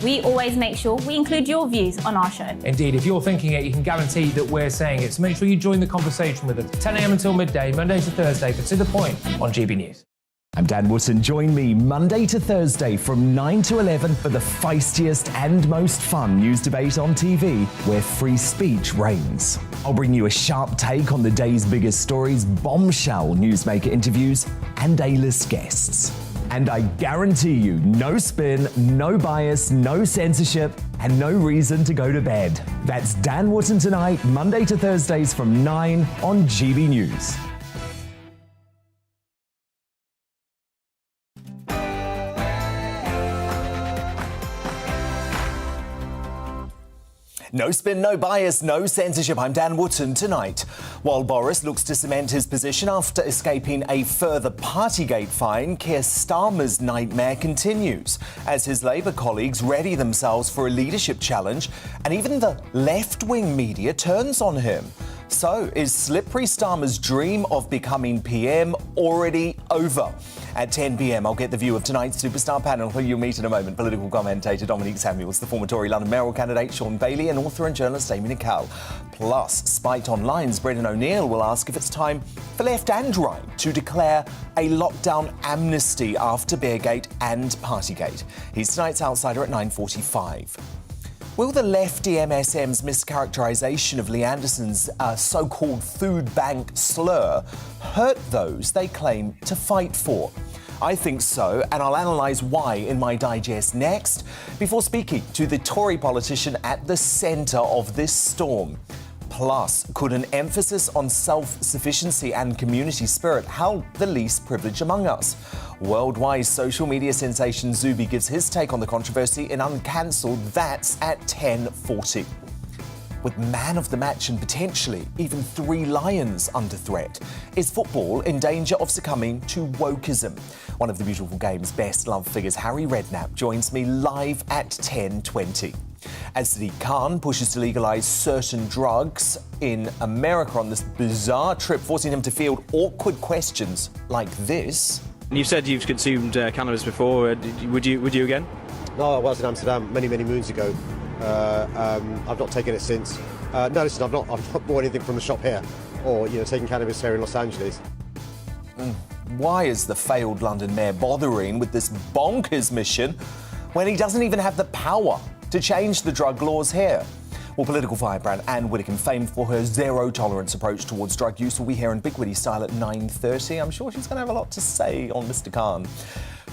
We always make sure we include your views on our show. Indeed, if you're thinking it, you can guarantee that we're saying it. So make sure you join the conversation with us 10 a.m. until midday, Monday to Thursday, for To The Point on GB News. I'm Dan Wootton. Join me Monday to Thursday from 9 to 11 for the feistiest and most fun news debate on TV, where free speech reigns. I'll bring you a sharp take on the day's biggest stories, bombshell newsmaker interviews, and A-list guests. And I guarantee you, no spin, no bias, no censorship, and no reason to go to bed. That's Dan Wootton tonight, Monday to Thursdays from 9 on GB News. No spin, no bias, no censorship. I'm Dan Wootton tonight. While Boris looks to cement his position after escaping a further Partygate fine, Keir Starmer's nightmare continues as his Labour colleagues ready themselves for a leadership challenge, and even the left-wing media turns on him. So, is slippery Starmer's dream of becoming PM already over? At 10 p.m, I'll get the view of tonight's superstar panel, who you'll meet in a moment. Political commentator Dominique Samuels, the former Tory London mayoral candidate Sean Bailey, and author and journalist Amy Nicol. Plus, Spiked Online's Brendan O'Neill will ask if it's time for left and right to declare a lockdown amnesty after Beergate and Partygate. He's tonight's outsider at 9:45. Will the lefty MSM's mischaracterisation of Lee Anderson's so-called food bank slur hurt those they claim to fight for? I think so, and I'll analyse why in my digest next, before speaking to the Tory politician at the centre of this storm. Plus, could an emphasis on self-sufficiency and community spirit help the least privileged among us? Worldwide social media sensation Zuby gives his take on the controversy in Uncancelled. That's at 10:40. With man of the match and potentially even 3 Lions under threat, is football in danger of succumbing to wokeism? One of the Beautiful Game's best loved figures, Harry Redknapp, joins me live at 10:20. As Sadiq Khan pushes to legalise certain drugs in America on this bizarre trip, forcing him to field awkward questions like this. You've said you've consumed cannabis before. Would you again? No, I was in Amsterdam many moons ago. I've not taken it since. No, listen, I've not bought anything from the shop here, or taken cannabis here in Los Angeles. Why is the failed London mayor bothering with this bonkers mission when he doesn't even have the power to change the drug laws here? Well, political firebrand Anne Widdecombe, famed for her zero-tolerance approach towards drug use, will be here in Big Witty style at 9:30. I'm sure she's going to have a lot to say on Mr Khan.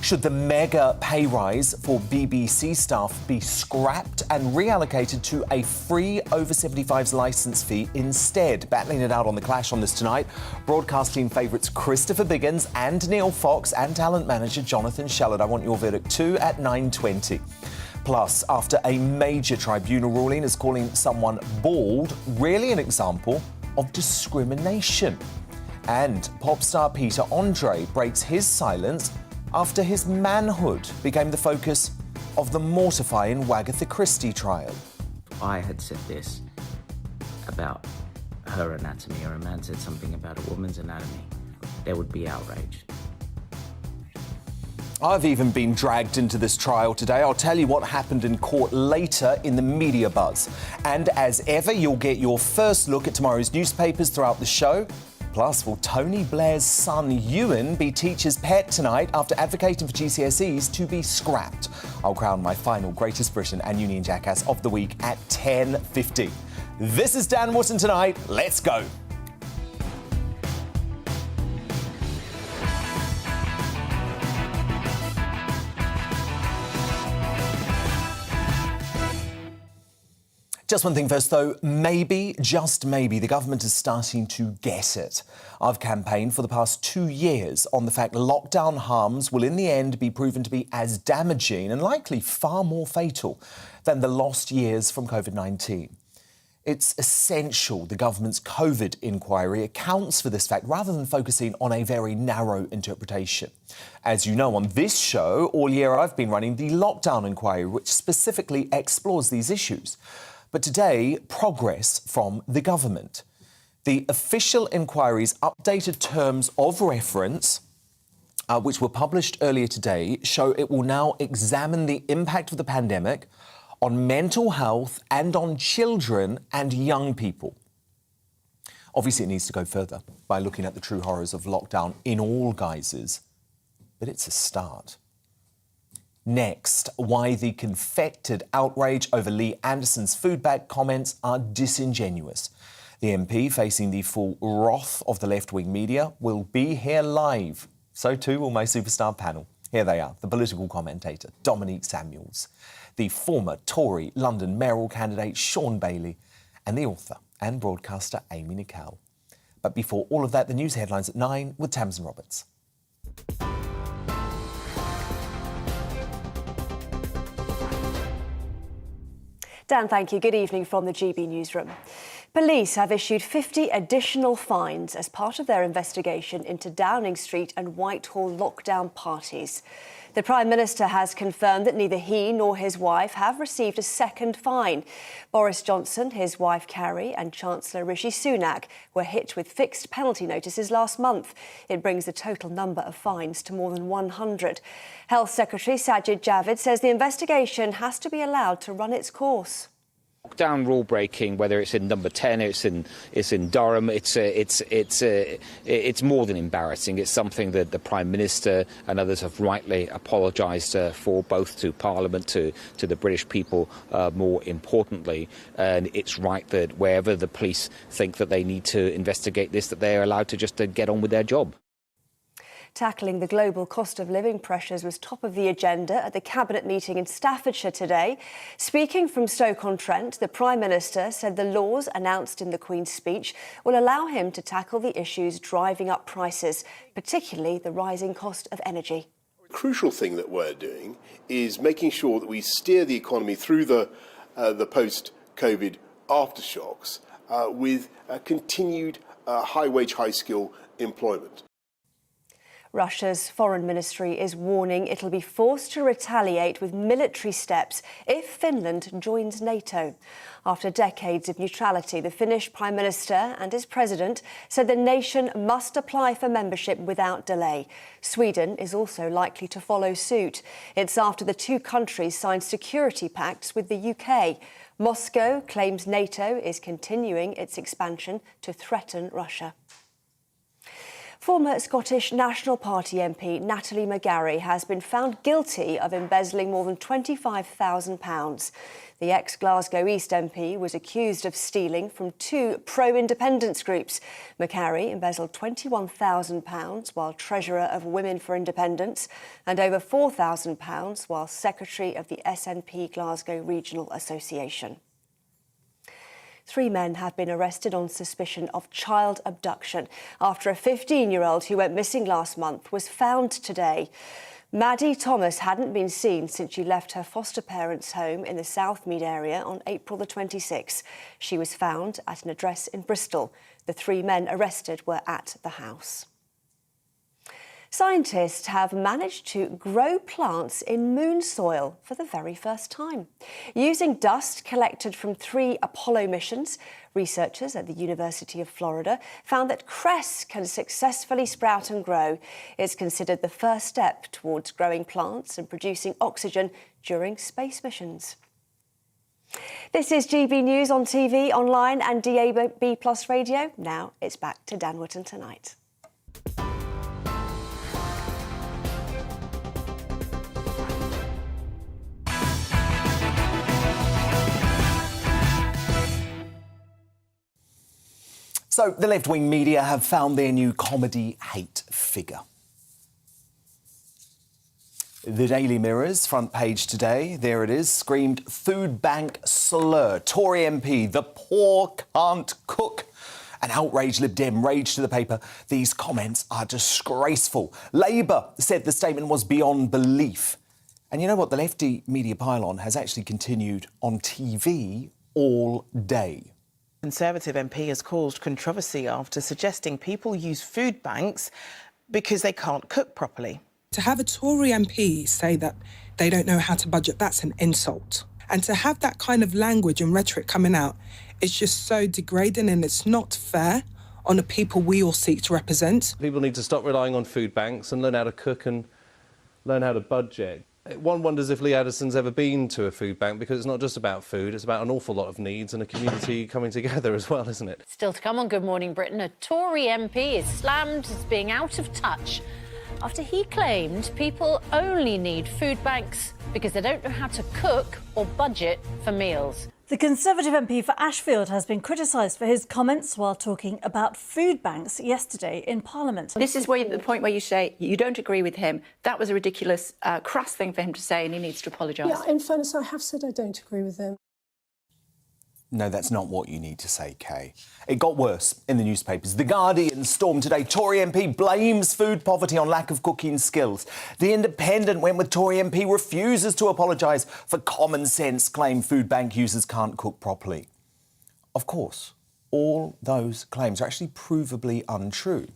Should the mega pay rise for BBC staff be scrapped and reallocated to a free over-75s licence fee instead? Battling it out on The Clash on this tonight, broadcasting favourites Christopher Biggins and Neil Fox and talent manager Jonathan Shellard. I want your verdict too at 9:20. Plus, after a major tribunal ruling is calling someone bald really an example of discrimination. And pop star Peter Andre breaks his silence after his manhood became the focus of the mortifying Wagatha Christie trial. I had said this about her anatomy, or a man said something about a woman's anatomy, there would be outrage. I've even been dragged into this trial today. I'll tell you what happened in court later in the media buzz. And as ever, you'll get your first look at tomorrow's newspapers throughout the show. Plus, will Tony Blair's son Ewan be teacher's pet tonight after advocating for GCSEs to be scrapped? I'll crown my final Greatest Britain and Union Jackass of the week at 10:50. This is Dan Wootton tonight. Let's go. Just one thing first, though. Maybe, just maybe, the government is starting to get it. I've campaigned for the past 2 years on the fact lockdown harms will in the end be proven to be as damaging and likely far more fatal than the lost years from COVID-19. It's essential the government's COVID inquiry accounts for this fact rather than focusing on a very narrow interpretation. As you know, on this show, all year I've been running the lockdown inquiry, which specifically explores these issues. But today, progress from the government. The official inquiry's updated terms of reference which were published earlier today, show it will now examine the impact of the pandemic on mental health and on children and young people. Obviously, it needs to go further by looking at the true horrors of lockdown in all guises, but it's a start. Next, why the confected outrage over Lee Anderson's food bag comments are disingenuous. The MP, facing the full wrath of the left-wing media, will be here live. So too will my superstar panel. Here they are, the political commentator, Dominique Samuels, the former Tory London mayoral candidate, Sean Bailey, and the author and broadcaster, Amy Nicole. But before all of that, the news headlines at 9 with Tamsin Roberts. Dan, thank you. Good evening from the GB newsroom. Police have issued 50 additional fines as part of their investigation into Downing Street and Whitehall lockdown parties. The Prime Minister has confirmed that neither he nor his wife have received a second fine. Boris Johnson, his wife Carrie and Chancellor Rishi Sunak were hit with fixed penalty notices last month. It brings the total number of fines to more than 100. Health Secretary Sajid Javid says the investigation has to be allowed to run its course. Lockdown rule breaking, whether it's in Number 10, it's in Durham, it's more than embarrassing. It's something that the Prime Minister and others have rightly apologised for, both to Parliament, to the British people, more importantly. And it's right that wherever the police think that they need to investigate this, that they are allowed to just get on with their job. Tackling the global cost of living pressures was top of the agenda at the Cabinet meeting in Staffordshire today. Speaking from Stoke-on-Trent, the Prime Minister said the laws announced in the Queen's speech will allow him to tackle the issues driving up prices, particularly the rising cost of energy. The crucial thing that we're doing is making sure that we steer the economy through the post-COVID aftershocks with continued high-wage, high-skill employment. Russia's foreign ministry is warning it'll be forced to retaliate with military steps if Finland joins NATO. After decades of neutrality, the Finnish Prime Minister and his president said the nation must apply for membership without delay. Sweden is also likely to follow suit. It's after the two countries signed security pacts with the UK. Moscow claims NATO is continuing its expansion to threaten Russia. Former Scottish National Party MP Natalie McGarry has been found guilty of embezzling more than £25,000. The ex-Glasgow East MP was accused of stealing from two pro-independence groups. McGarry embezzled £21,000 while Treasurer of Women for Independence and over £4,000 while Secretary of the SNP Glasgow Regional Association. 3 men have been arrested on suspicion of child abduction after a 15-year-old who went missing last month was found today. Maddie Thomas hadn't been seen since she left her foster parents' home in the Southmead area on April the 26th. She was found at an address in Bristol. The 3 men arrested were at the house. Scientists have managed to grow plants in moon soil for the very first time. Using dust collected from 3 Apollo missions, researchers at the University of Florida found that cress can successfully sprout and grow. It's considered the first step towards growing plants and producing oxygen during space missions. This is GB News on TV, online and DAB+ radio. Now it's back to Dan Wootton tonight. So, the left-wing media have found their new comedy hate figure. The Daily Mirror's front page today, there it is, screamed food bank slur. Tory MP, the poor can't cook. An outraged Lib Dem raged to the paper. These comments are disgraceful. Labour said the statement was beyond belief. And you know what? The lefty media pylon has actually continued on TV all day. Conservative MP has caused controversy after suggesting people use food banks because they can't cook properly. To have a Tory MP say that they don't know how to budget, that's an insult. And to have that kind of language and rhetoric coming out is just so degrading, and it's not fair on the people we all seek to represent. People need to stop relying on food banks and learn how to cook and learn how to budget. One wonders if Lee Addison's ever been to a food bank, because it's not just about food, it's about an awful lot of needs and a community coming together as well, isn't it? Still to come on Good Morning Britain, a Tory MP is slammed as being out of touch after he claimed people only need food banks because they don't know how to cook or budget for meals. The Conservative MP for Ashfield has been criticised for his comments while talking about food banks yesterday in Parliament. This is the point where you say you don't agree with him. That was a ridiculous, crass thing for him to say, and he needs to apologise. Yeah, in fairness, I have said I don't agree with him. No, that's not what you need to say, Kay. It got worse in the newspapers. The Guardian stormed today. Tory MP blames food poverty on lack of cooking skills. The Independent went with Tory MP refuses to apologise for common sense claim food bank users can't cook properly. Of course, all those claims are actually provably untrue.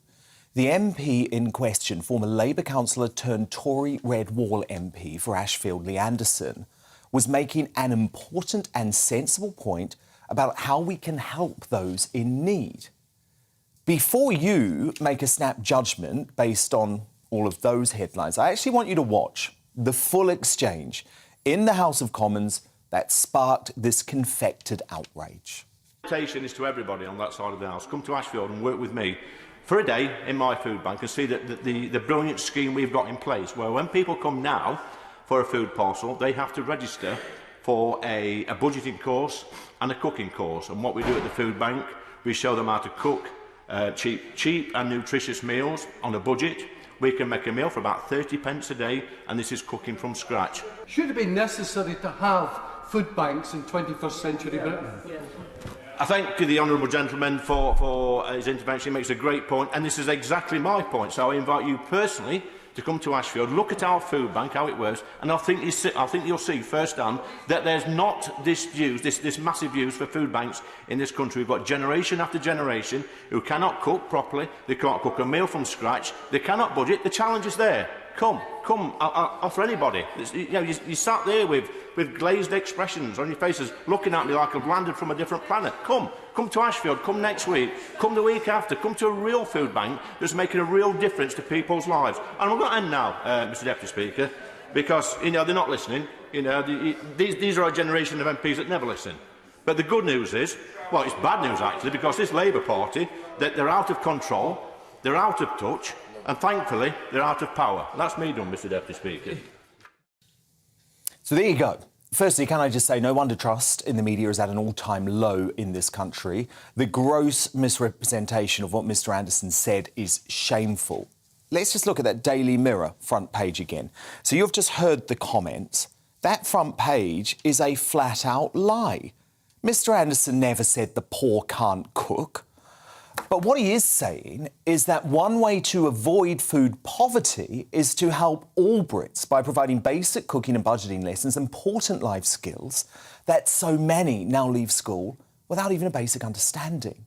The MP in question, former Labour councillor turned Tory Red Wall MP for Ashfield, Lee Anderson, was making an important and sensible point about how we can help those in need. Before you make a snap judgment based on all of those headlines, I actually want you to watch the full exchange in the House of Commons that sparked this confected outrage. The invitation is to everybody on that side of the House. Come to Ashfield and work with me for a day in my food bank and see that the brilliant scheme we've got in place, where when people come now for a food parcel, they have to register for a budgeting course and a cooking course. And what we do at the food bank, we show them how to cook cheap and nutritious meals on a budget. We can make a meal for about 30 pence a day, and this is cooking from scratch. Should it be necessary to have food banks in 21st century Britain? I thank the honourable gentleman for his intervention. He makes a great point, and this is exactly my point. So I invite you personally to come to Ashfield, look at our food bank, how it works, and I think you'll see firsthand that there's not this massive use for food banks in this country. We've got generation after generation who cannot cook properly, they can't cook a meal from scratch, they cannot budget. The challenge is there. Come, I'll offer anybody. You sat there with glazed expressions on your faces, looking at me like I've landed from a different planet. Come to Ashfield, come next week, come the week after, come to a real food bank that's making a real difference to people's lives. And I'm going to end now, Mr Deputy Speaker, because they're not listening. These are a generation of MPs that never listen. But the good news is, well, it's bad news actually, because this Labour Party, they're out of control, they're out of touch, and thankfully they're out of power. And that's me done, Mr Deputy Speaker. So there you go. Firstly, can I just say, no wonder trust in the media is at an all-time low in this country. The gross misrepresentation of what Mr Anderson said is shameful. Let's just look at that Daily Mirror front page again. So you've just heard the comments. That front page is a flat-out lie. Mr Anderson never said the poor can't cook. But what he is saying is that one way to avoid food poverty is to help all Brits by providing basic cooking and budgeting lessons, important life skills that so many now leave school without even a basic understanding.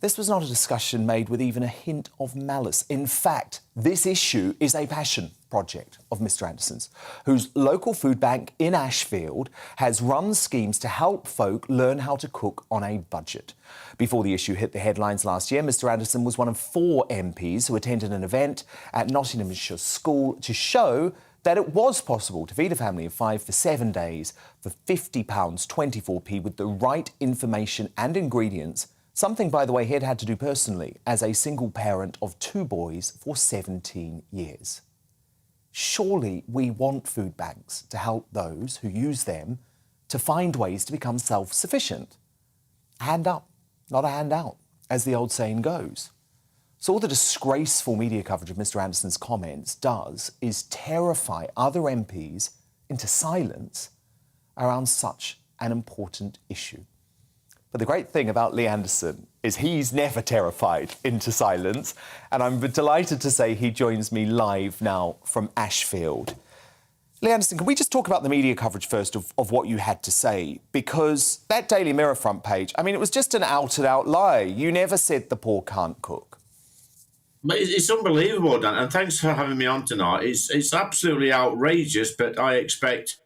This was not a discussion made with even a hint of malice. In fact, this issue is a passion project of Mr Anderson's, whose local food bank in Ashfield has run schemes to help folk learn how to cook on a budget. Before the issue hit the headlines last year, Mr Anderson was one of 4 MPs who attended an event at Nottinghamshire School to show that it was possible to feed a family of 5 for 7 days for £50, 24p with the right information and ingredients. Something, by the way, he had had to do personally as a single parent of 2 boys for 17 years. Surely we want food banks to help those who use them to find ways to become self-sufficient. Hand up, not a handout, as the old saying goes. So all the disgraceful media coverage of Mr Anderson's comments does is terrify other MPs into silence around such an important issue. But the great thing about Lee Anderson is he's never terrified into silence, and I'm delighted to say he joins me live now from Ashfield. Lee Anderson, can we just talk about the media coverage first of what you had to say? Because that Daily Mirror front page, I mean, it was just an out-and-out lie. You never said the poor can't cook. But it's unbelievable, Dan, and thanks for having me on tonight. It's absolutely outrageous, but I expect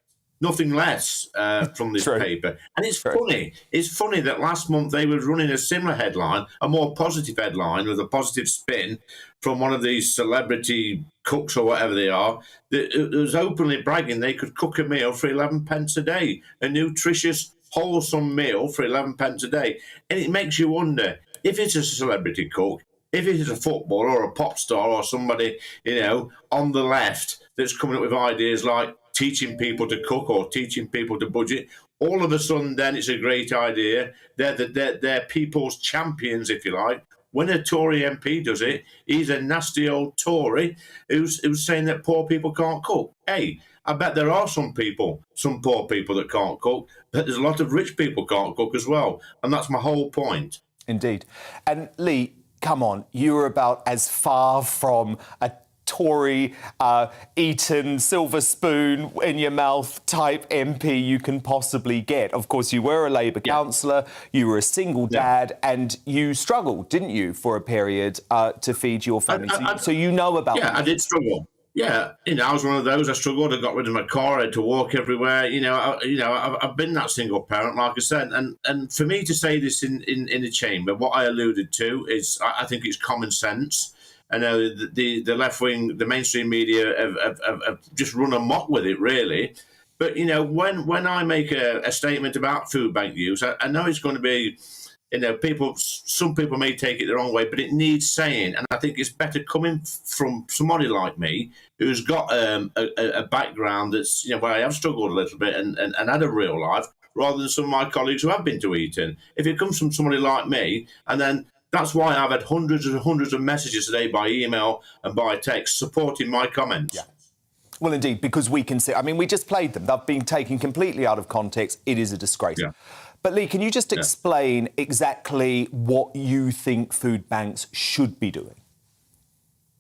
nothing less from this paper. And it's funny. It's funny that last month they were running a similar headline, a more positive headline with a positive spin from one of these celebrity cooks or whatever they are, that was openly bragging they could cook a meal for 11 pence a day, a nutritious, wholesome meal for 11 pence a day. And it makes you wonder, if it's a celebrity cook, if it is a footballer or a pop star or somebody, you know, on the left that's coming up with ideas like teaching people to cook or teaching people to budget, all of a sudden then it's a great idea. They're people's champions, if you like. When a Tory MP does it, he's a nasty old Tory who's saying that poor people can't cook. Hey, I bet there are some poor people that can't cook, but there's a lot of rich people can't cook as well. And that's my whole point. Indeed. And Lee, come on, you're about as far from a Tory, eaten silver spoon in your mouth type MP you can possibly get. Of course, you were a Labour councillor, you were a single dad, and you struggled, didn't you, for a period to feed your family? So you know about I did struggle. Yeah, you know, I was one of those. I struggled. I got rid of my car. I had to walk everywhere. I've been that single parent, like I said. And for me to say this in the chamber, what I alluded to is, I think it's common sense. I know the left wing, the mainstream media have just run amok with it, really. But, you know, when I make a statement about food bank use, I know it's going to be, you know, some people may take it the wrong way, but it needs saying. And I think it's better coming from somebody like me who's got a background that's, you know, where I have struggled a little bit and had a real life, rather than some of my colleagues who have been to Eton. If it comes from somebody like me, and then that's why I've had hundreds and hundreds of messages today by email and by text supporting my comments. Yeah. Well, indeed, because we can see, I mean, we just played them. They've been taken completely out of context. It is a disgrace. Yeah. But Lee, can you just explain exactly what you think food banks should be doing?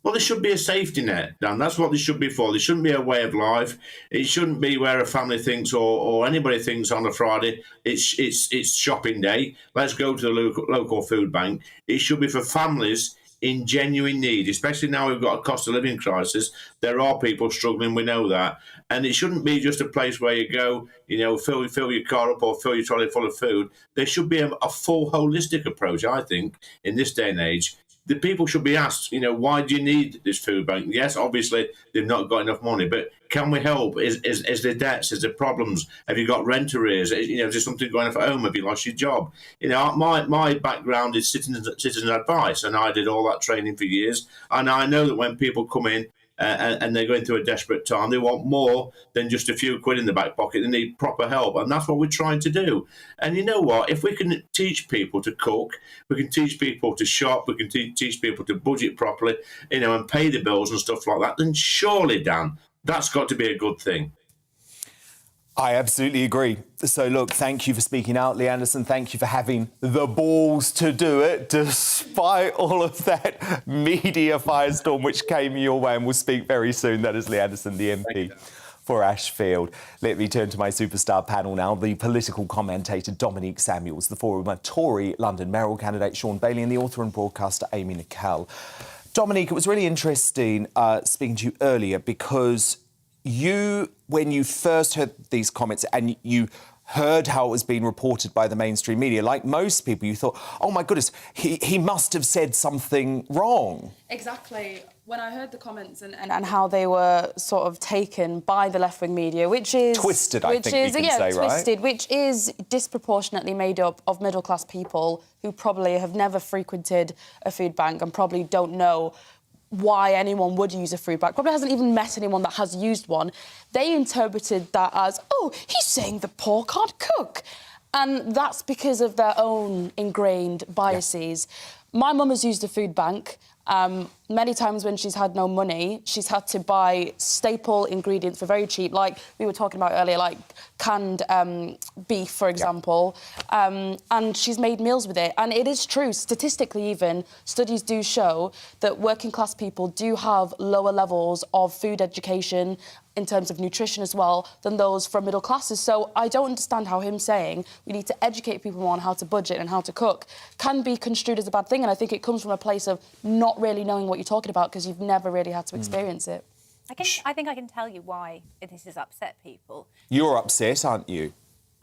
Well, there should be a safety net, Dan. That's what they should be for. There shouldn't be a way of life. It shouldn't be where a family thinks or anybody thinks on a Friday it's shopping day. Let's go to the local food bank. It should be for families in genuine need, especially now we've got a cost of living crisis. There are people struggling, we know that. And it shouldn't be just a place where you go, you know, fill your car up or fill your trolley full of food. There should be a full holistic approach, I think, in this day and age. The people should be asked, you know, why do you need this food bank? Yes, obviously, they've not got enough money, but can we help? Is there debts? Is there problems? Have you got rent arrears? You know, is there something going on at home? Have you lost your job? You know, my background is citizen advice, and I did all that training for years. And I know that when people come in and they're going through a desperate time, they want more than just a few quid in the back pocket. They need proper help, and that's what we're trying to do. And you know what? If we can teach people to cook, we can teach people to shop, we can teach people to budget properly, you know, and pay the bills and stuff like that, then surely, Dan, that's got to be a good thing. I absolutely agree. So, look, thank you for speaking out, Lee Anderson. Thank you for having the balls to do it, despite all of that media firestorm which came your way. And we'll speak very soon. That is Lee Anderson, the MP for Ashfield. Let me turn to my superstar panel now. The political commentator Dominique Samuels, the former Tory London mayoral candidate Sean Bailey, and the author and broadcaster Amy Nicol. Dominique, it was really interesting speaking to you earlier because you, when you first heard these comments and you heard how it was being reported by the mainstream media, like most people, you thought, oh, my goodness, he must have said something wrong. Exactly. When I heard the comments and how they were sort of taken by the left-wing media, which is... Twisted, I think we can say, right? Twisted, which is disproportionately made up of middle-class people who probably have never frequented a food bank and probably don't know why anyone would use a food bank, probably hasn't even met anyone that has used one. They interpreted that as, oh, he's saying the poor can't cook. And that's because of their own ingrained biases. Yeah. My mum has used a food bank. Many times when she's had no money, she's had to buy staple ingredients for very cheap, like we were talking about earlier, like canned beef, for example, and she's made meals with it. And it is true, statistically even, studies do show that working class people do have lower levels of food education in terms of nutrition as well than those from middle classes. So I don't understand how him saying we need to educate people on how to budget and how to cook can be construed as a bad thing. And I think it comes from a place of not really knowing what you're talking about because you've never really had to experience it. I think I can tell you why this has upset people. You're upset, aren't you?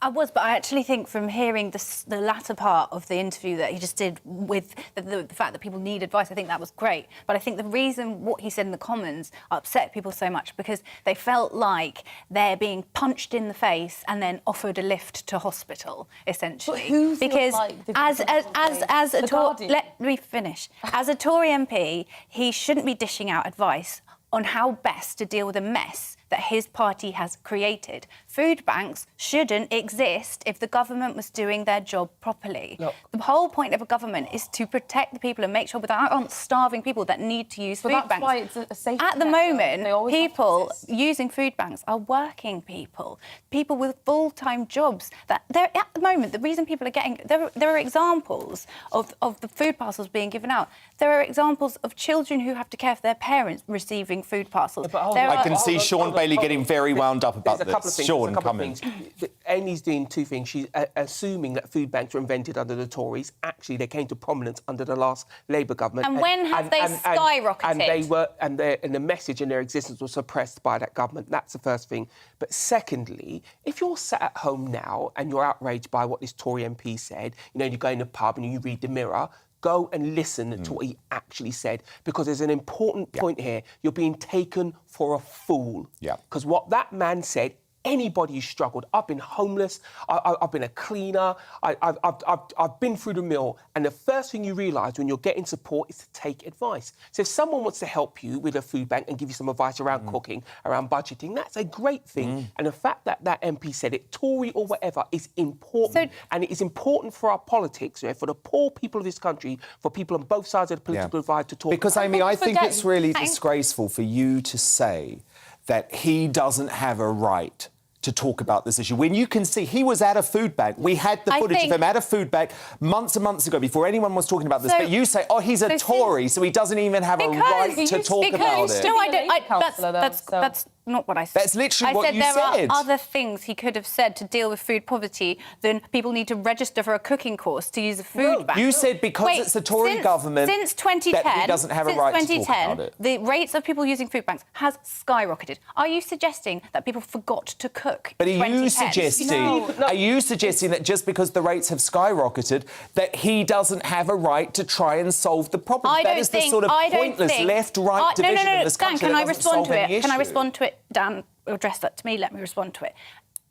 I was, but I actually think from hearing the latter part of the interview that he just did with the fact that people need advice, I think that was great. But I think the reason what he said in the Commons upset people so much because they felt like they're being punched in the face and then offered a lift to hospital, essentially. But who feels because like as a Tory, let me finish. As a Tory MP, he shouldn't be dishing out advice on how best to deal with a mess that his party has created. Food banks shouldn't exist if the government was doing their job properly. Look, the whole point of a government is to protect the people and make sure that there aren't starving people that need to use food banks. That's why it's a safety At the moment, people using food banks are working people with full-time jobs. At the moment, the reason people are getting... There are examples of the food parcels being given out. There are examples of children who have to care for their parents receiving food parcels. I can see Sean Bailey getting very wound up about this. Sean, come in. Amy's doing two things. She's assuming that food banks were invented under the Tories. Actually, they came to prominence under the last Labour government. And when have they skyrocketed? And the message and their existence was suppressed by that government. That's the first thing. But secondly, if you're sat at home now and you're outraged by what this Tory MP said, you go in a pub and you read the Mirror, go and listen to what he actually said, because there's an important point here. You're being taken for a fool. Because what that man said, anybody who's struggled, I've been homeless, I've been a cleaner, I've been through the mill, and the first thing you realise when you're getting support is to take advice. So if someone wants to help you with a food bank and give you some advice around cooking, around budgeting, that's a great thing. And the fact that that MP said it, Tory or whatever, is important. And it is important for our politics, for the poor people of this country, for people on both sides of the political divide to talk. Because, Amy, I think it's really disgraceful for you to say that he doesn't have a right to talk about this issue. When you can see he was at a food bank. We had the footage of him at a food bank months and months ago before anyone was talking about this. But you say, he's a Tory, so he doesn't even have a right to talk about it. No, I don't. That's not what I said. That's literally what you said. I said there are other things he could have said to deal with food poverty than people need to register for a cooking course to use a food bank. You said because it's the Tory government since 2010, that he doesn't have a right to talk about it. The rates of people using food banks has skyrocketed. Are you suggesting that people forgot to cook? But are you suggesting that just because the rates have skyrocketed, that he doesn't have a right to try and solve the problem? That is the sort of pointless left-right division in this country. Can I respond to it? Can I respond to it? Dan, address that to me. Let me respond to it.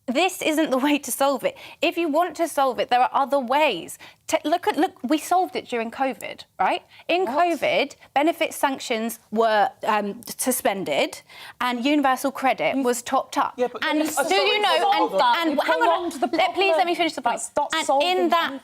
This isn't the way to solve it. If you want to solve it, there are other ways. Look, we solved it during COVID, right? In COVID, benefit sanctions were suspended and universal credit was topped up. Yeah, but and do you know, and hang on, please let me finish the point.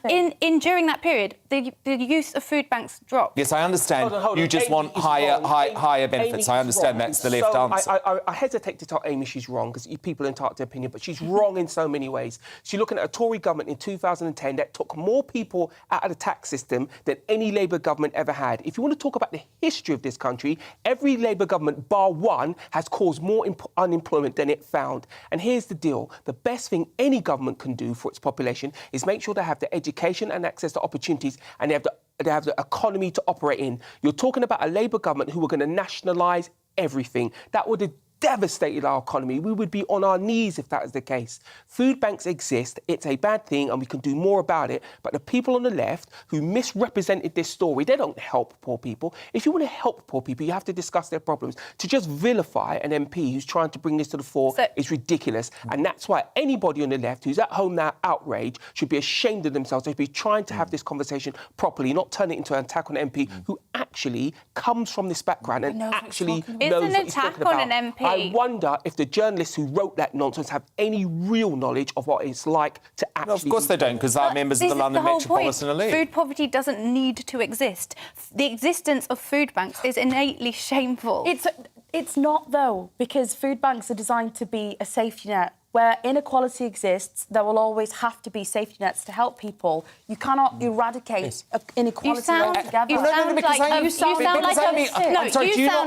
And during that period, the use of food banks dropped. Yes, I understand. Hold on. You just want higher benefits. I understand that's the left answer. I hesitate to tell Amy she's wrong, because people are entitled to opinion, but she's wrong in so many ways. She's looking at a Tory government in 2010 that took more people out of the tax system than any Labour government ever had. If you want to talk about the history of this country, every Labour government, bar one, has caused more unemployment than it found. And here's the deal. The best thing any government can do for its population is make sure they have the education and access to opportunities, and they have the economy to operate in. You're talking about a Labour government who were going to nationalise everything. That would have devastated our economy. We would be on our knees if that was the case. Food banks exist. It's a bad thing and we can do more about it. But the people on the left who misrepresented this story, they don't help poor people. If you want to help poor people, you have to discuss their problems. To just vilify an MP who's trying to bring this to the fore is ridiculous. And that's why anybody on the left who's at home now outraged should be ashamed of themselves. They should be trying to have this conversation properly, not turn it into an attack on an MP who actually comes from this background and actually knows what he's talking about. It's an attack on an MP. I wonder if the journalists who wrote that nonsense have any real knowledge of what it's like to actually... No, of course they don't, because they're members of the London Metropolitan Elite. Food poverty doesn't need to exist. The existence of food banks is innately shameful. It's not, though, because food banks are designed to be a safety net where inequality exists, there will always have to be safety nets to help people. You cannot eradicate inequality altogether. You sound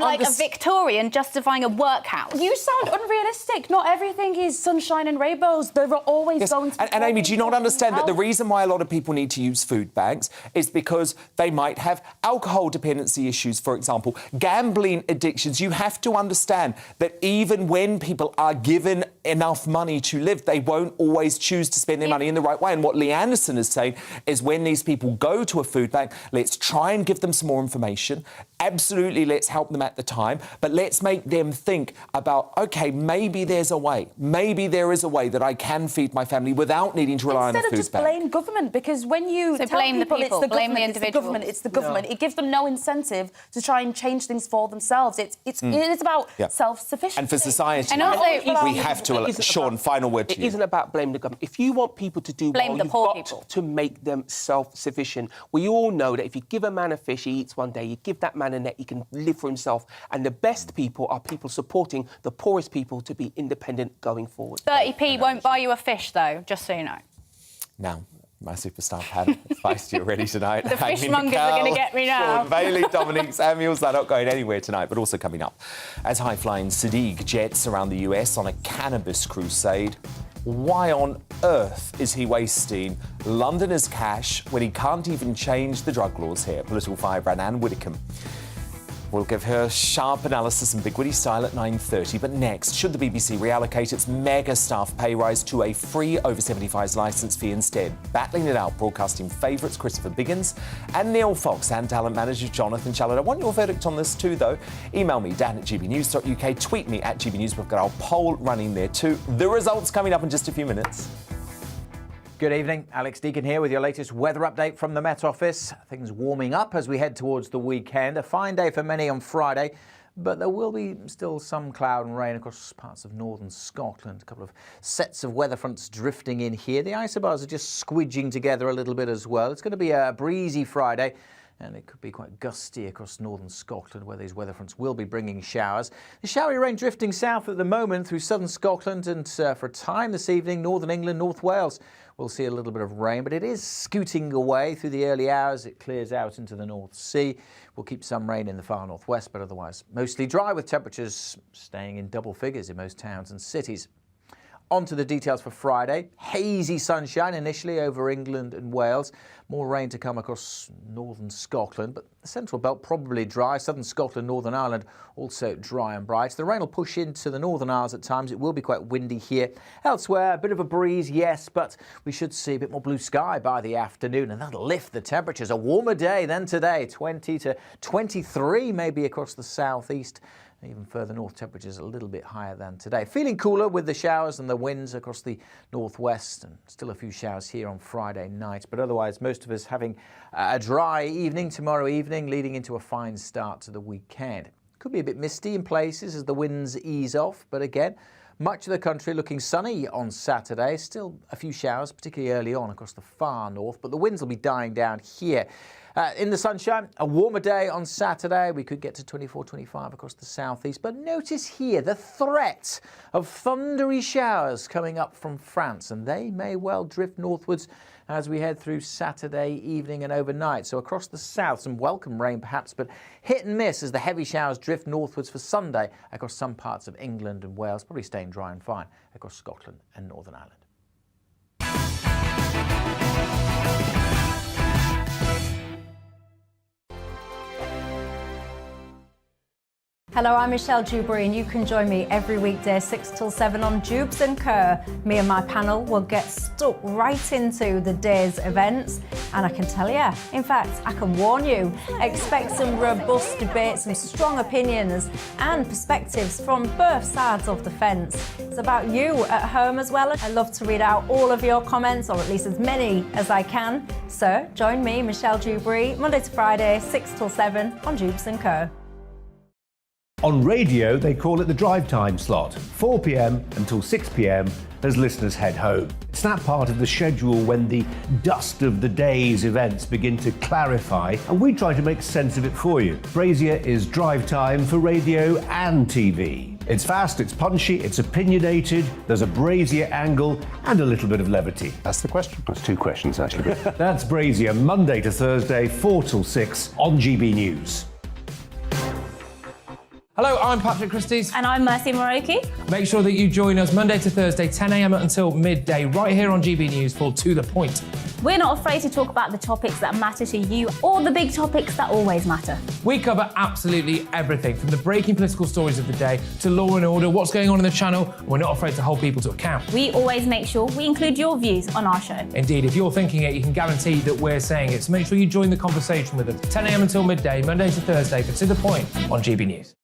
like a Victorian justifying a workhouse. You sound unrealistic. Not everything is sunshine and rainbows. There are always going to be... And Amy, do you not understand that the reason why a lot of people need to use food banks is because they might have alcohol dependency issues, for example, gambling addictions? You have to understand that even when people are given enough money to live, they won't always choose to spend their money in the right way. And what Lee Anderson is saying is when these people go to a food bank, let's try and give them some more information. Absolutely, let's help them at the time, but let's make them think about, OK, maybe there's a way. Maybe there is a way that I can feed my family without needing to rely on a food bank. Instead of just blame government, because when you tell blame people the people, it's the blame government, the individuals. it's the government, it gives them no incentive to try and change things for themselves. It is about self-sufficiency. And for society, and also, we have to... Sean, final word to you. It isn't about blaming the government. If you want people to do well, you've got to make them self-sufficient. We all know that if you give a man a fish, he eats one day. You give that man a net, he can live for himself. And the best people are people supporting the poorest people to be independent going forward. 30p won't buy you a fish, though, just so you know. Now, my superstar panel, feisty already tonight. The fishmongers are going to get me now. Sean Bailey, Dominic Samuels, they're not going anywhere tonight, but also coming up. As high-flying Sadiq jets around the US on a cannabis crusade, why on earth is he wasting Londoners' cash when he can't even change the drug laws here? Political Firebrand Anne Widdecombe. We'll give her sharp analysis and Big Witty style at 9:30. But next, should the BBC reallocate its mega staff pay rise to a free over-75s licence fee instead? Battling it out, broadcasting favourites Christopher Biggins and Neil Fox and talent manager Jonathan Shallard. I want your verdict on this too, though. Email me, dan@gbnews.uk. Tweet me at GBNews. We've got our poll running there too. The results coming up in just a few minutes. Good evening, Alex Deacon here with your latest weather update from the Met Office. Things warming up as we head towards the weekend. A fine day for many on Friday, but there will be still some cloud and rain across parts of northern Scotland. A couple of sets of weather fronts drifting in here. The isobars are just squidging together a little bit as well. It's going to be a breezy Friday, and it could be quite gusty across northern Scotland, where these weather fronts will be bringing showers. The showery rain drifting south at the moment through southern Scotland, and for a time this evening, northern England, North Wales. We'll see a little bit of rain, but it is scooting away through the early hours. It clears out into the North Sea. We'll keep some rain in the far northwest, but otherwise mostly dry, with temperatures staying in double figures in most towns and cities. On to the details for Friday. Hazy sunshine initially over England and Wales. More rain to come across northern Scotland, but the central belt probably dry. Southern Scotland, Northern Ireland also dry and bright. The rain will push into the Northern Isles at times. It will be quite windy here. Elsewhere, a bit of a breeze, yes, but we should see a bit more blue sky by the afternoon, and that'll lift the temperatures. A warmer day than today, 20 to 23 maybe across the southeast. Even further north, temperatures a little bit higher than today. Feeling cooler with the showers and the winds across the northwest, and still a few showers here on Friday night. But otherwise, most of us having a dry evening tomorrow evening, leading into a fine start to the weekend. Could be a bit misty in places as the winds ease off, but again, much of the country looking sunny on Saturday. Still a few showers, particularly early on across the far north, but the winds will be dying down here. In the sunshine, a warmer day on Saturday. We could get to 24, 25 across the southeast. But notice here the threat of thundery showers coming up from France, and they may well drift northwards as we head through Saturday evening and overnight. So across the south, some welcome rain perhaps, but hit and miss as the heavy showers drift northwards for Sunday across some parts of England and Wales, probably staying dry and fine across Scotland and Northern Ireland. Hello, I'm Michelle Dewberry, and you can join me every weekday 6 till 7 on Jubes and Kerr. Me and my panel will get stuck right into the day's events, and I can tell you, in fact, I can warn you, expect some robust debates and strong opinions and perspectives from both sides of the fence. It's about you at home as well. I love to read out all of your comments, or at least as many as I can. So join me, Michelle Dewberry, Monday to Friday, 6 till 7 on Jubes and Kerr. On radio, they call it the drive time slot, 4 p.m. until 6 p.m. as listeners head home. It's that part of the schedule when the dust of the day's events begin to clarify, and we try to make sense of it for you. Brazier is drive time for radio and TV. It's fast, it's punchy, it's opinionated, there's a brazier angle and a little bit of levity. That's the question. That's two questions, actually. That's Brazier, Monday to Thursday, 4 till 6 on GB News. Hello, I'm Patrick Christie's. And I'm Mercy Moroki. Make sure that you join us Monday to Thursday, 10 a.m. until midday, right here on GB News for To The Point. We're not afraid to talk about the topics that matter to you or the big topics that always matter. We cover absolutely everything, from the breaking political stories of the day to law and order, what's going on in the channel. We're not afraid to hold people to account. We always make sure we include your views on our show. Indeed, if you're thinking it, you can guarantee that we're saying it. So make sure you join the conversation with us, 10 a.m. until midday, Monday to Thursday for To The Point on GB News.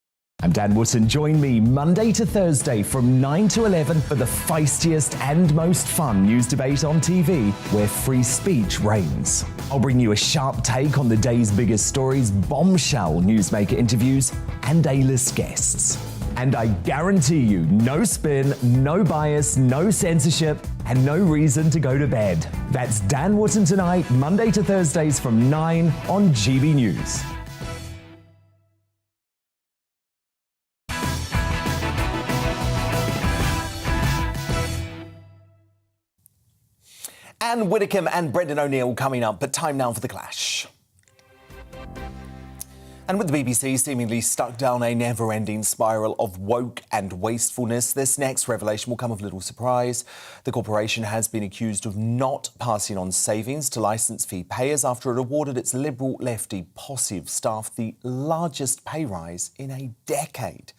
I'm Dan Wootton. Join me Monday to Thursday from 9 to 11 for the feistiest and most fun news debate on TV, where free speech reigns. I'll bring you a sharp take on the day's biggest stories, bombshell newsmaker interviews, and A-list guests. And I guarantee you, no spin, no bias, no censorship, and no reason to go to bed. That's Dan Wootton tonight, Monday to Thursdays from 9 on GB News. Anne Widdecombe and Brendan O'Neill coming up, but time now for The Clash. And with the BBC seemingly stuck down a never-ending spiral of woke and wastefulness, this next revelation will come of little surprise. The corporation has been accused of not passing on savings to licence fee payers after it awarded its Liberal lefty posse of staff the largest pay rise in a decade.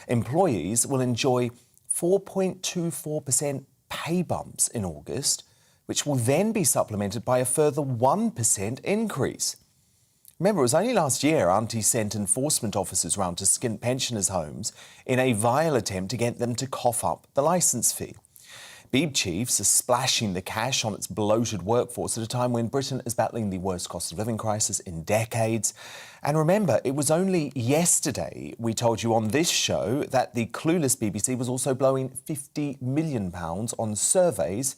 Employees will enjoy 4.24% pay bumps in August, which will then be supplemented by a further 1% increase. Remember, it was only last year Auntie sent enforcement officers round to skint pensioners' homes in a vile attempt to get them to cough up the licence fee. Beeb chiefs are splashing the cash on its bloated workforce at a time when Britain is battling the worst cost of living crisis in decades. And remember, it was only yesterday we told you on this show that the clueless BBC was also blowing £50 million on surveys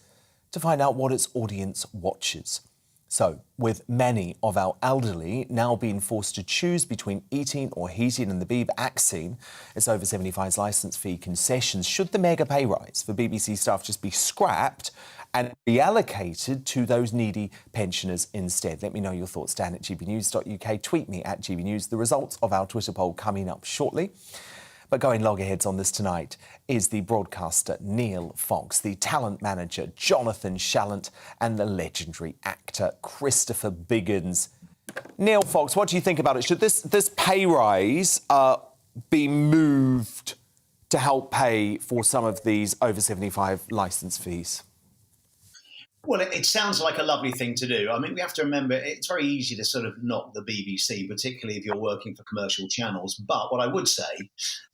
to find out what its audience watches. So, with many of our elderly now being forced to choose between eating or heating and the Beeb axing, its over 75's licence fee concessions, should the mega pay rise for BBC staff just be scrapped and reallocated to those needy pensioners instead? Let me know your thoughts down at gbnews.uk. Tweet me at gbnews. The results of our Twitter poll coming up shortly. But going loggerheads on this tonight is the broadcaster Neil Fox, the talent manager Jonathan Shallant, and the legendary actor Christopher Biggins. Neil Fox, what do you think about it? Should this pay rise be moved to help pay for some of these over 75 licence fees? Well, it sounds like a lovely thing to do. I mean, we have to remember it's very easy to sort of knock the BBC, particularly if you're working for commercial channels. But what I would say,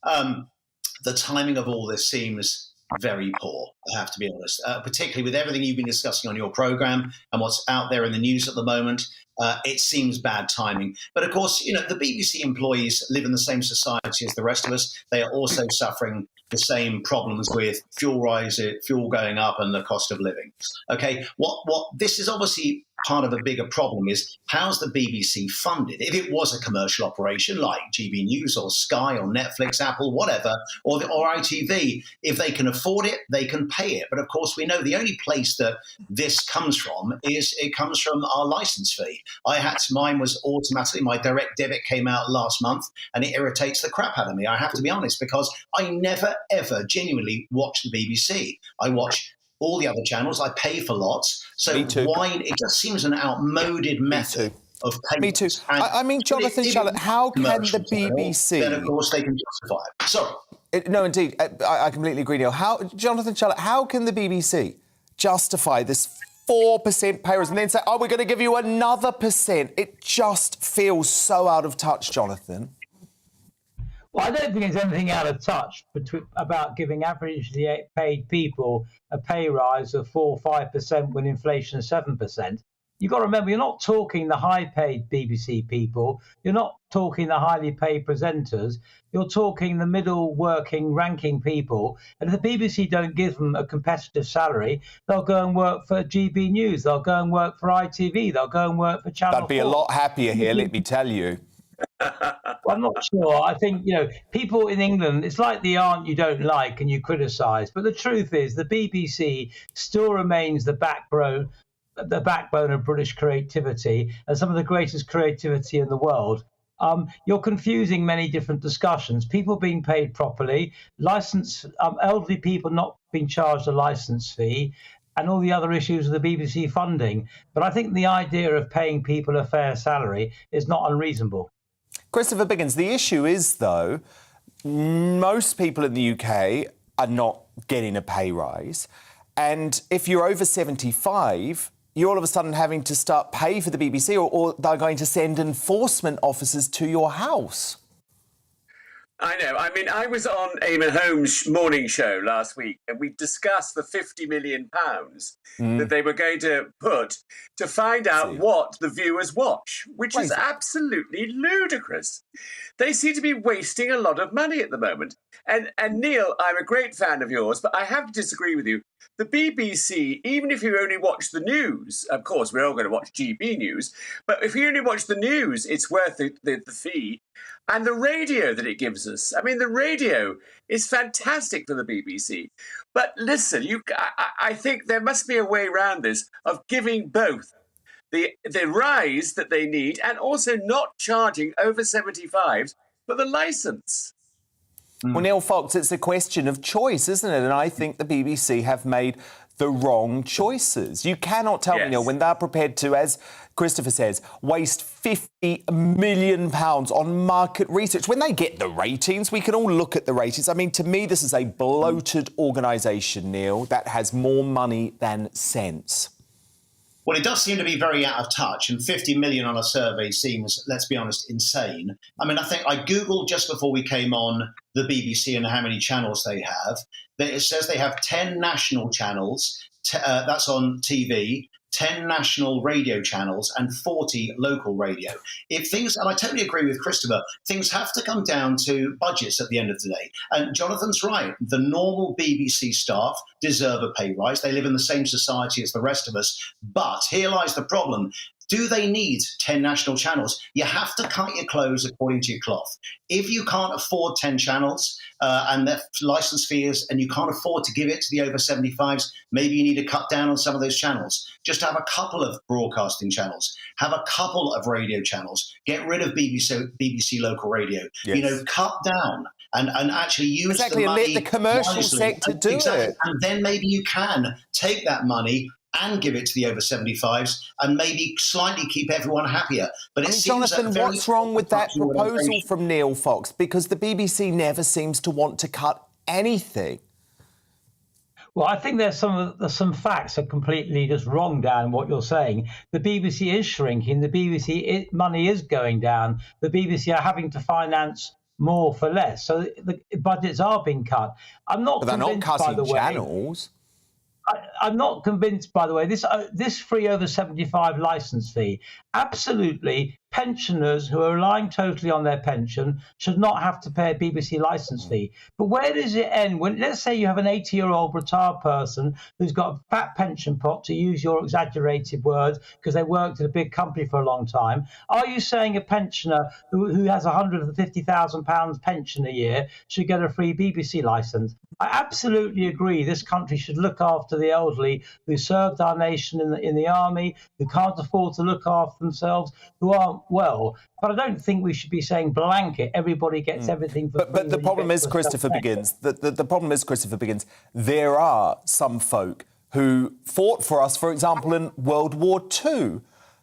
the timing of all this seems very poor, I have to be honest, particularly with everything you've been discussing on your programme and what's out there in the news at the moment. It seems bad timing. But of course, you know, the BBC employees live in the same society as the rest of us. They are also suffering the same problems with fuel going up and the cost of living. Okay, what this is obviously part of a bigger problem is how's the BBC funded? If it was a commercial operation like GB News or Sky or Netflix, Apple, whatever, or ITV, if they can afford it, they can pay it. But of course, we know the only place that this comes from is it comes from our licence fee. Mine was automatically, my direct debit came out last month and it irritates the crap out of me. I have to be honest, because I never, ever genuinely watch the BBC. I watch all the other channels. I pay for lots. So why? It just seems an outmoded method of payment. Me too. I mean, Jonathan Shallant, how can the BBC... Then, of course, they can justify it. Sorry. No, indeed. I completely agree, Neil. Jonathan Shallant, how can the BBC justify this 4% pay rise and then say, oh, we're going to give you another %? It just feels so out of touch, Jonathan. Well, I don't think there's anything out of touch about giving averagely paid people a pay rise of 4 or 5% when inflation is 7%. You've got to remember, you're not talking the high-paid BBC people. You're not talking the highly paid presenters. You're talking the middle working, ranking people. And if the BBC don't give them a competitive salary, they'll go and work for GB News. They'll go and work for ITV. They'll go and work for Channel 4. I'd be a lot happier here, let me tell you. Well, I'm not sure. I think, people in England, it's like the aunt you don't like and you criticise. But the truth is the BBC still remains the backbone of British creativity and some of the greatest creativity in the world. You're confusing many different discussions. People being paid properly, elderly people not being charged a licence fee, and all the other issues of the BBC funding. But I think the idea of paying people a fair salary is not unreasonable. Christopher Biggins, the issue is, though, most people in the UK are not getting a pay rise. And if you're over 75, you're all of a sudden having to start pay for the BBC, or they're going to send enforcement officers to your house. I know. I mean, I was on Eamon Holmes' morning show last week, and we discussed the £50 million that they were going to put to find out what the viewers watch, which is absolutely ludicrous. They seem to be wasting a lot of money at the moment. And Neil, I'm a great fan of yours, but I have to disagree with you. The BBC, even if you only watch the news, of course, we're all going to watch GBNews, but if you only watch the news, it's worth the fee. And the radio that it gives us. I mean, the radio is fantastic for the BBC. But listen, I think there must be a way around this of giving both the rise that they need and also not charging over 75s for the licence. Well, Neil Fox, it's a question of choice, isn't it? And I think the BBC have made the wrong choices. You cannot tell me, Neil, when they're prepared to, as Christopher says, waste £50 million on market research. When they get the ratings, we can all look at the ratings. I mean, to me, this is a bloated organisation, Neil, that has more money than sense. Well, it does seem to be very out of touch, and 50 million on a survey seems, let's be honest, insane. I mean, I think I Googled just before we came on the BBC and how many channels they have. It says they have 10 national channels, that's on TV, 10 national radio channels and 40 local radio. And I totally agree with Christopher, things have to come down to budgets at the end of the day. And Jonathan's right, the normal BBC staff deserve a pay rise. They live in the same society as the rest of us. But here lies the problem. Do they need 10 national channels? You have to cut your clothes according to your cloth. If you can't afford 10 channels and their license fees, and you can't afford to give it to the over 75s, maybe you need to cut down on some of those channels. Just have a couple of broadcasting channels, have a couple of radio channels, get rid of BBC local radio. Yes. Cut down. And actually use the money. Let the commercial wisely. sector do it. And then maybe you can take that money and give it to the over 75s and maybe slightly keep everyone happier. But it seems Jonathan, what's wrong with that proposal from Neil Fox? Because the BBC never seems to want to cut anything. Well, I think there's some facts are completely just wrong, Dan, what you're saying. The BBC is shrinking. The BBC money is going down. The BBC are having to finance more for less. So the budgets are being cut. I'm not But they're not convinced, cutting by the way, channels. I'm not convinced, by the way, this free over 75 licence fee, absolutely, pensioners who are relying totally on their pension should not have to pay a BBC licence fee. But where does it end? When, let's say you have an 80-year-old retired person who's got a fat pension pot, to use your exaggerated words, because they worked at a big company for a long time. Are you saying a pensioner who has £150,000 pension a year should get a free BBC licence? I absolutely agree this country should look after the elderly who served our nation in the army, who can't afford to look after themselves, who aren't well. But I don't think we should be saying blanket everybody gets everything for free. But the problem is, Christopher Biggins, the problem is, Christopher Biggins, there are some folk who fought for us, for example, in World War II,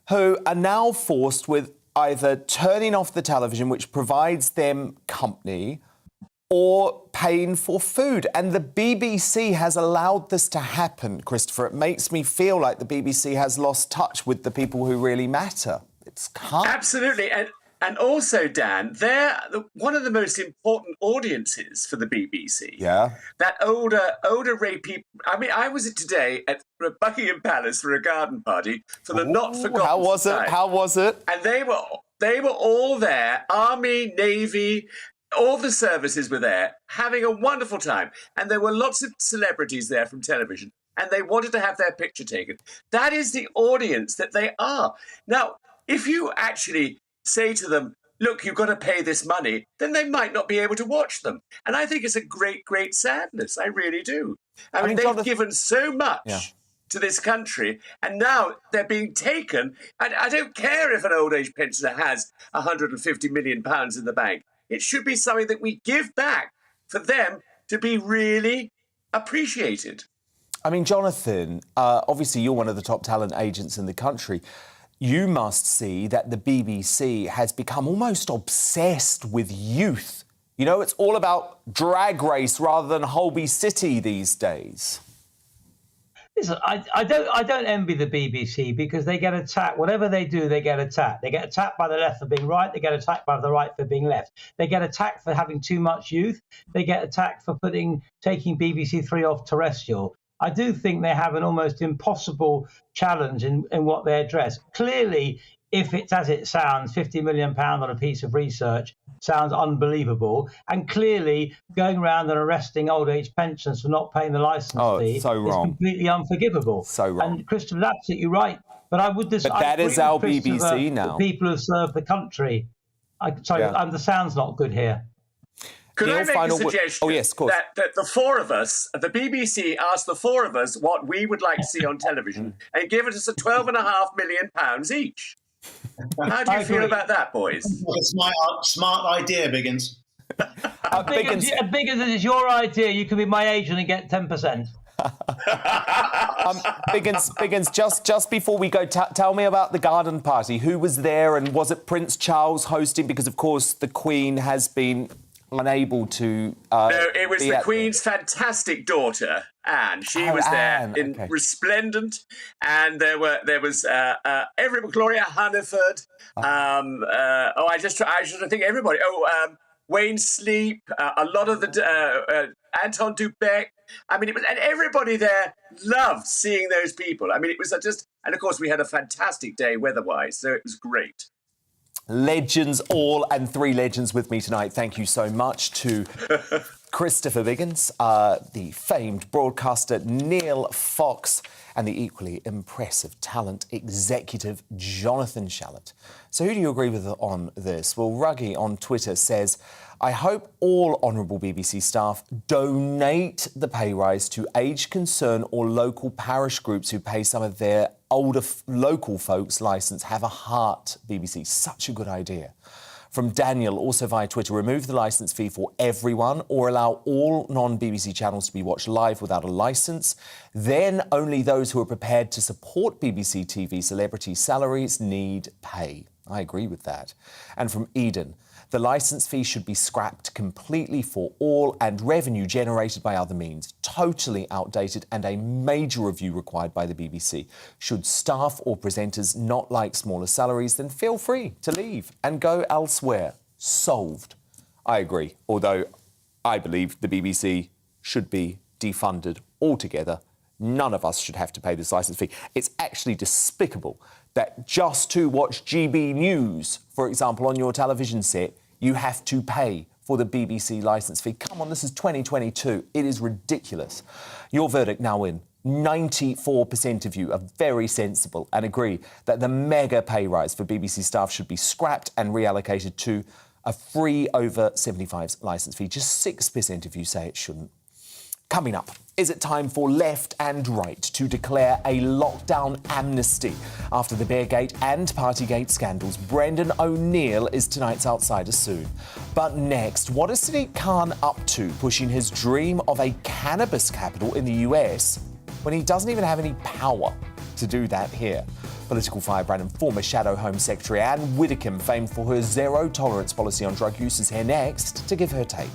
who are now forced with either turning off the television, which provides them company, or paying for food. And the BBC has allowed this to happen, Christopher. It makes me feel like the BBC has lost touch with the people who really matter. It's can't. Absolutely. And also, Dan, they're one of the most important audiences for the BBC. Yeah. That older Ray people. I mean, I was today at Buckingham Palace for a garden party for the Not Forgotten How was Society. it? How was it? And they were all there, Army, Navy, all the services were there, having a wonderful time. And there were lots of celebrities there from television, and they wanted to have their picture taken. That is the audience that they are. Now, if you actually say to them, look, you've got to pay this money, then they might not be able to watch them. And I think it's a great, great sadness. I really do. I mean, they've given so much to this country, and now they're being taken. And I don't care if an old age pensioner has £150 million in the bank. It should be something that we give back for them to be really appreciated. I mean, Jonathan, obviously you're one of the top talent agents in the country. You must see that the BBC has become almost obsessed with youth. You know, it's all about Drag Race rather than Holby City these days. Listen, I don't envy the BBC because they get attacked. Whatever they do, they get attacked. They get attacked by the left for being right. They get attacked by the right for being left. They get attacked for having too much youth. They get attacked for taking BBC Three off terrestrial. I do think they have an almost impossible challenge in what they address. Clearly, if it's as it sounds, £50 million on a piece of research sounds unbelievable. And clearly, going around and arresting old age pensioners for not paying the licence fee is completely unforgivable. So wrong. And Christopher's absolutely right. But I would just. But that is our BBC now. The people who serve the country. The sound's not good here. Could I make a suggestion? Oh, yes, of course. That the four of us, the BBC asked the four of us what we would like to see on television and give us £12.5 million each. How do you feel about that, boys? Smart idea, Biggins. Biggins, it is your idea. You can be my agent and get 10%. Biggins, just before we go, tell me about the garden party. Who was there, and was it Prince Charles hosting? Because, of course, the Queen has been unable to. No, it was the Queen's fantastic daughter, Anne. She was there in resplendent, and there was Gloria Hunniford. I just think everybody. Wayne Sleep, a lot of the Anton Dubek. I mean, and everybody there loved seeing those people. I mean, it was and of course we had a fantastic day weather-wise, so it was great. Legends all, and three legends with me tonight. Thank you so much to Christopher Biggins, the famed broadcaster Neil Fox, and the equally impressive talent executive Jonathan Shalit. So who do you agree with on this? Well, Ruggy on Twitter says, I hope all honourable BBC staff donate the pay rise to Age Concern or local parish groups who pay some of their older local folks' licence. Have a heart, BBC. Such a good idea. From Daniel, also via Twitter, remove the licence fee for everyone or allow all non-BBC channels to be watched live without a licence. Then only those who are prepared to support BBC TV celebrity salaries need pay. I agree with that. And from Eden, the licence fee should be scrapped completely for all and revenue generated by other means. Totally outdated and a major review required by the BBC. Should staff or presenters not like smaller salaries, then feel free to leave and go elsewhere. Solved. I agree, although I believe the BBC should be defunded altogether. None of us should have to pay this licence fee. It's actually despicable that just to watch GBNews, for example, on your television set, you have to pay for the BBC licence fee. Come on, this is 2022. It is ridiculous. Your verdict now in. 94% of you are very sensible and agree that the mega pay rise for BBC staff should be scrapped and reallocated to a free over 75s licence fee. Just 6% of you say it shouldn't. Coming up, is it time for left and right to declare a lockdown amnesty? After the Beargate and Partygate scandals, Brendan O'Neill is tonight's outsider soon. But next, what is Sadiq Khan up to, pushing his dream of a cannabis capital in the US when he doesn't even have any power to do that here? Political firebrand and former Shadow Home Secretary Anne Widdecombe, famed for her zero-tolerance policy on drug use, is here next to give her take.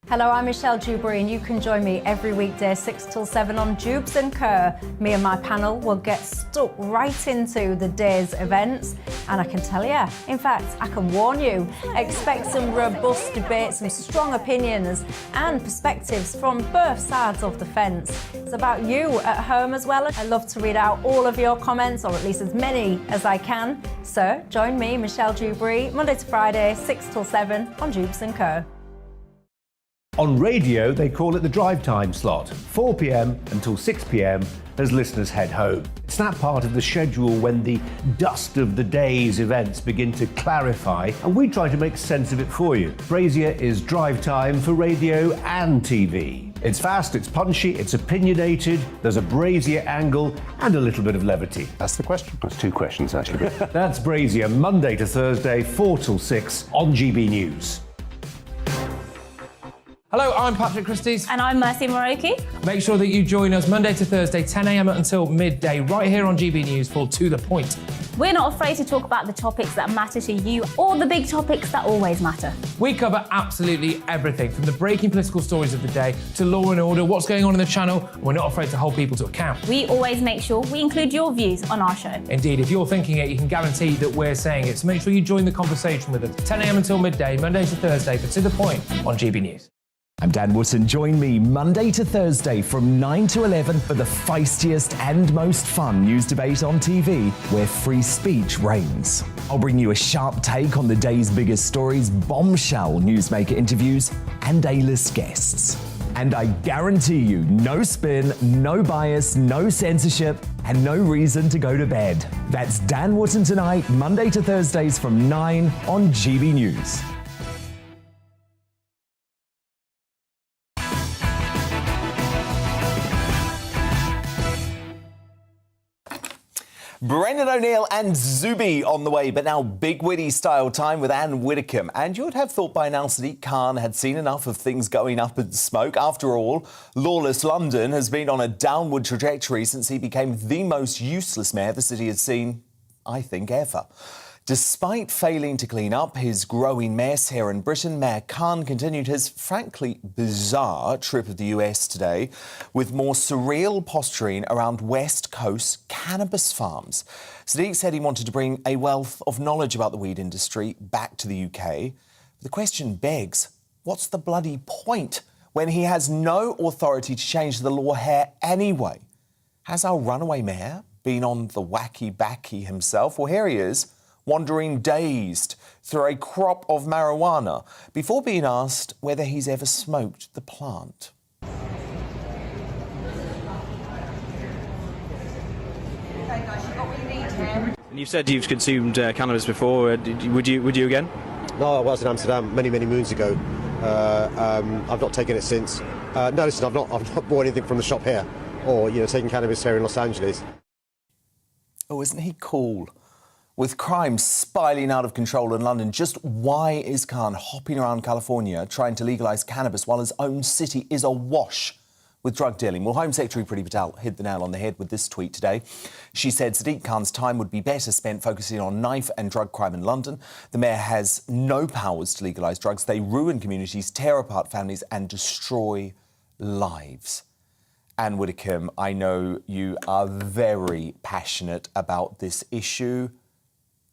Hello, I'm Michelle Dewberry, and you can join me every weekday 6 till 7 on Jubes and Kerr. Me and my panel will get stuck right into the day's events, and I can tell you, in fact, I can warn you, expect some robust debates, some strong opinions and perspectives from both sides of the fence. It's about you at home as well. I love to read out all of your comments, or at least as many as I can. So join me, Michelle Dewberry, Monday to Friday, 6 till 7 on Jubes and Kerr. On radio, they call it the drive time slot, 4 p.m. until 6 p.m. as listeners head home. It's that part of the schedule when the dust of the day's events begin to clarify, and we try to make sense of it for you. Brazier is drive time for radio and TV. It's fast, it's punchy, it's opinionated, there's a Brazier angle and a little bit of levity. That's the question. That's two questions, actually. That's Brazier, Monday to Thursday, 4 till 6 on GB News. Hello, I'm Patrick Christie's. And I'm Mercy Moroki. Make sure that you join us Monday to Thursday, 10 a.m. until midday, right here on GB News for To The Point. We're not afraid to talk about the topics that matter to you or the big topics that always matter. We cover absolutely everything, from the breaking political stories of the day to law and order, what's going on in the channel. We're not afraid to hold people to account. We always make sure we include your views on our show. Indeed, if you're thinking it, you can guarantee that we're saying it. So make sure you join the conversation with us, 10 a.m. until midday, Monday to Thursday for To The Point on GB News. I'm Dan Wootton. Join me Monday to Thursday from 9 to 11 for the feistiest and most fun news debate on TV, where free speech reigns. I'll bring you a sharp take on the day's biggest stories, bombshell newsmaker interviews, and A-list guests. And I guarantee you, no spin, no bias, no censorship, and no reason to go to bed. That's Dan Wootton tonight, Monday to Thursdays from 9 on GB News. Brendan O'Neill and Zuby on the way, but now Big Witty style time with Anne Widdecombe. And you would have thought by now Sadiq Khan had seen enough of things going up in smoke. After all, lawless London has been on a downward trajectory since he became the most useless mayor the city has seen, I think, ever. Despite failing to clean up his growing mess here in Britain, Mayor Khan continued his frankly bizarre trip of the US today with more surreal posturing around West Coast cannabis farms. Sadiq said he wanted to bring a wealth of knowledge about the weed industry back to the UK. The question begs, what's the bloody point when he has no authority to change the law here anyway? Has our runaway mayor been on the wacky backy himself? Well, here he is, wandering dazed through a crop of marijuana before being asked whether he's ever smoked the plant. And you've said you've consumed cannabis before. Would you again? No, I was in Amsterdam many moons ago. I've not taken it since. No, listen, I've not bought anything from the shop here, or taken cannabis here in Los Angeles. Oh, isn't he cool? With crime spiraling out of control in London, just why is Khan hopping around California trying to legalise cannabis while his own city is awash with drug dealing? Well, Home Secretary Priti Patel hit the nail on the head with this tweet today. She said Sadiq Khan's time would be better spent focusing on knife and drug crime in London. The mayor has no powers to legalise drugs. They ruin communities, tear apart families and destroy lives. Anne Widdecombe, I know you are very passionate about this issue.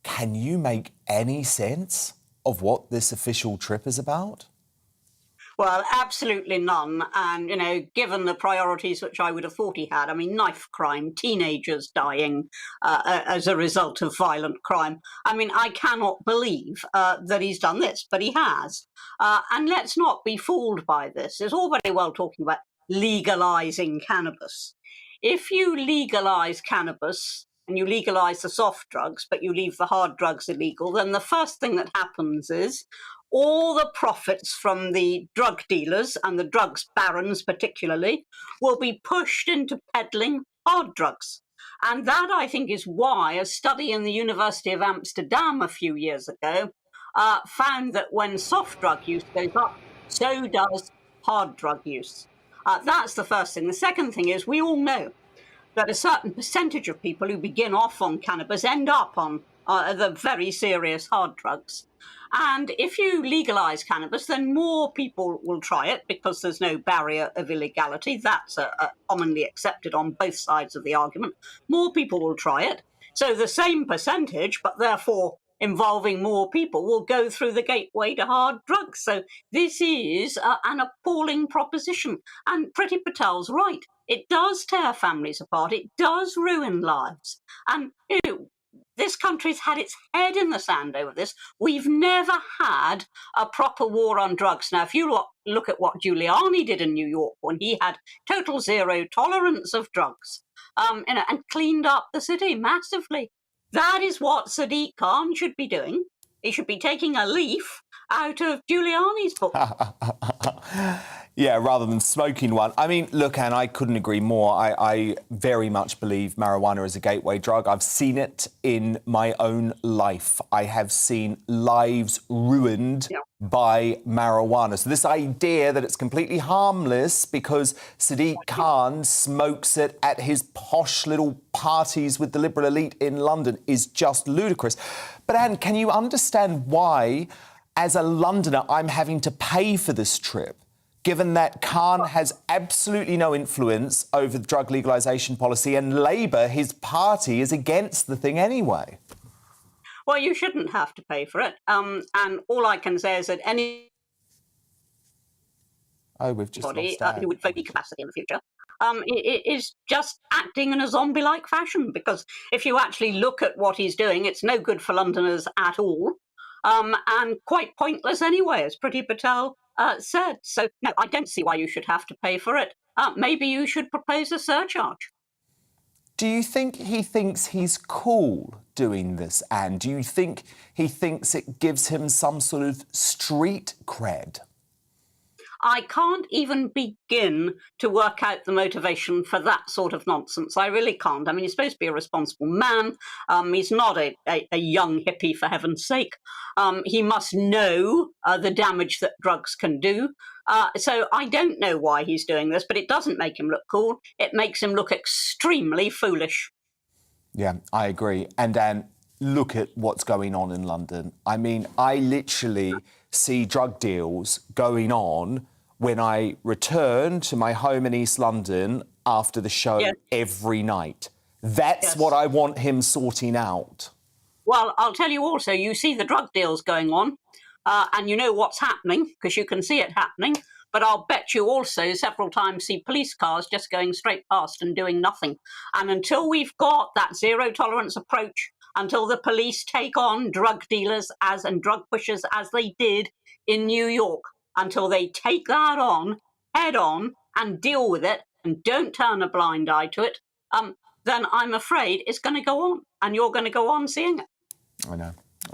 Can you make any sense of what this official trip is about? Well, absolutely none. And, given the priorities which I would have thought he had, I mean, knife crime, teenagers dying as a result of violent crime. I mean, I cannot believe that he's done this, but he has. And let's not be fooled by this. It's all very well talking about legalising cannabis. If you legalise cannabis, and you legalise the soft drugs, but you leave the hard drugs illegal, then the first thing that happens is all the profits from the drug dealers and the drugs barons particularly will be pushed into peddling hard drugs. And that, I think, is why a study in the University of Amsterdam a few years ago found that when soft drug use goes up, so does hard drug use. That's the first thing. The second thing is we all know that a certain percentage of people who begin off on cannabis end up on the very serious hard drugs. And if you legalise cannabis, then more people will try it because there's no barrier of illegality. That's commonly accepted on both sides of the argument. More people will try it. So the same percentage, but therefore involving more people, will go through the gateway to hard drugs. So this is an appalling proposition. And Priti Patel's right. It does tear families apart. It does ruin lives. And this country's had its head in the sand over this. We've never had a proper war on drugs. Now, if you look at what Giuliani did in New York when he had total zero tolerance of drugs, and cleaned up the city massively. That is what Sadiq Khan should be doing. He should be taking a leaf out of Giuliani's book. Yeah, rather than smoking one. I mean, look, Anne, I couldn't agree more. I very much believe marijuana is a gateway drug. I've seen it in my own life. I have seen lives ruined by marijuana. So this idea that it's completely harmless because Sadiq Khan smokes it at his posh little parties with the liberal elite in London is just ludicrous. But Anne, can you understand why, as a Londoner, I'm having to pay for this trip, given that Khan has absolutely no influence over the drug legalisation policy and Labour, his party, is against the thing anyway? Well, you shouldn't have to pay for it. And all I can say is that anybody who would vote capacity in the future it is just acting in a zombie-like fashion, because if you actually look at what he's doing, it's no good for Londoners at all, and quite pointless anyway, as Priti Patel said. So, no, I don't see why you should have to pay for it. Maybe you should propose a surcharge. Do you think he thinks he's cool doing this, Anne? Do you think he thinks it gives him some sort of street cred? I can't even begin to work out the motivation for that sort of nonsense. I really can't. I mean, he's supposed to be a responsible man. He's not a young hippie, for heaven's sake. He must know the damage that drugs can do. So I don't know why he's doing this, but it doesn't make him look cool. It makes him look extremely foolish. Yeah, I agree. And Anne, look at what's going on in London. I mean, I literally see drug deals going on when I return to my home in East London after the show every night. That's what I want him sorting out. Well, I'll tell you also, you see the drug deals going on, and you know what's happening, because you can see it happening, but I'll bet you also several times see police cars just going straight past and doing nothing. And until we've got that zero-tolerance approach, until the police take on drug dealers and drug pushers as they did in New York, until they take that on, head on, and deal with it, and don't turn a blind eye to it, then I'm afraid it's going to go on, and you're going to go on seeing it. I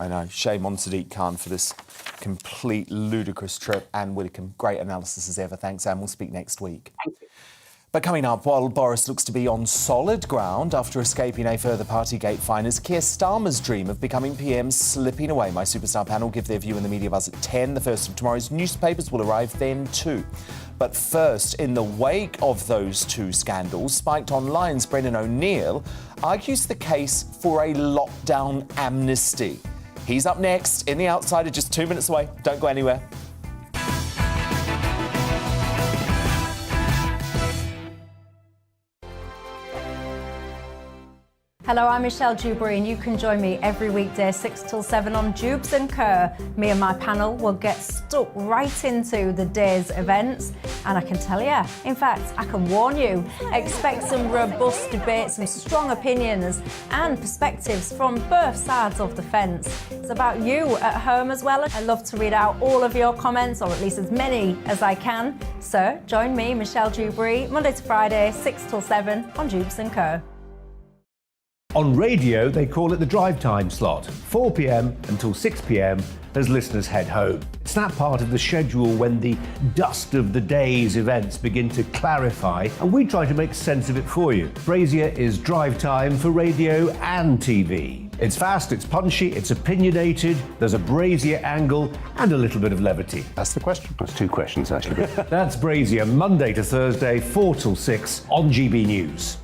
know. Shame on Sadiq Khan for this complete ludicrous trip. Anne Widdecombe, great analysis as ever. Thanks, Anne. We'll speak next week. Thank you. But coming up, while Boris looks to be on solid ground after escaping a further Partygate fine, is Keir Starmer's dream of becoming PM slipping away? My Superstar panel give their view in the Media Buzz at 10. The first of tomorrow's newspapers will arrive then too. But first, in the wake of those two scandals, Spiked Online's Brendan O'Neill argues the case for a lockdown amnesty. He's up next in The Outsider, just 2 minutes away. Don't go anywhere. Hello, I'm Michelle Dewberry, and you can join me every weekday 6 till 7 on Jubes and Kerr. Me and my panel will get stuck right into the day's events, and I can tell you, in fact, I can warn you, expect some robust debate, some strong opinions and perspectives from both sides of the fence. It's about you at home as well. I love to read out all of your comments, or at least as many as I can. So join me, Michelle Dewberry, Monday to Friday, 6 till 7 on Jubes and Kerr. On radio, they call it the drive time slot, 4 p.m. until 6 p.m. as listeners head home. It's that part of the schedule when the dust of the day's events begin to clarify, and we try to make sense of it for you. Brazier is drive time for radio and TV. It's fast, it's punchy, it's opinionated, there's a Brazier angle and a little bit of levity. That's the question. That's two questions, actually. That's Brazier, Monday to Thursday, 4 till 6 on GB News.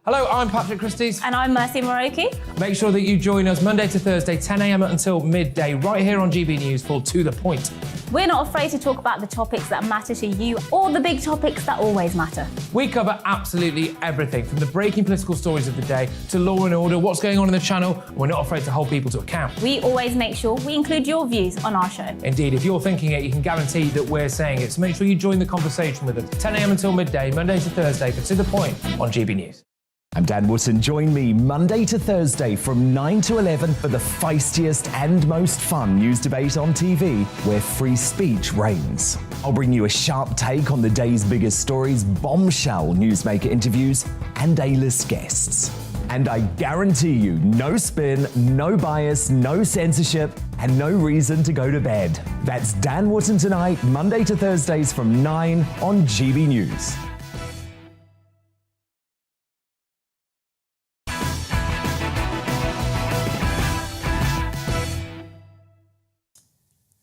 Hello, I'm Patrick Christie's. And I'm Mercy Moroki. Make sure that you join us Monday to Thursday, 10 a.m. until midday, right here on GB News for To The Point. We're not afraid to talk about the topics that matter to you, or the big topics that always matter. We cover absolutely everything, from the breaking political stories of the day to law and order, what's going on in the channel. We're not afraid to hold people to account. We always make sure we include your views on our show. Indeed, if you're thinking it, you can guarantee that we're saying it. So make sure you join the conversation with us, 10 a.m. until midday, Monday to Thursday, for To The Point on GB News. I'm Dan Wootton. Join me Monday to Thursday from 9 to 11 for the feistiest and most fun news debate on TV, where free speech reigns. I'll bring you a sharp take on the day's biggest stories, bombshell newsmaker interviews, and A-list guests. And I guarantee you, no spin, no bias, no censorship, and no reason to go to bed. That's Dan Wootton tonight, Monday to Thursdays from 9 on GB News.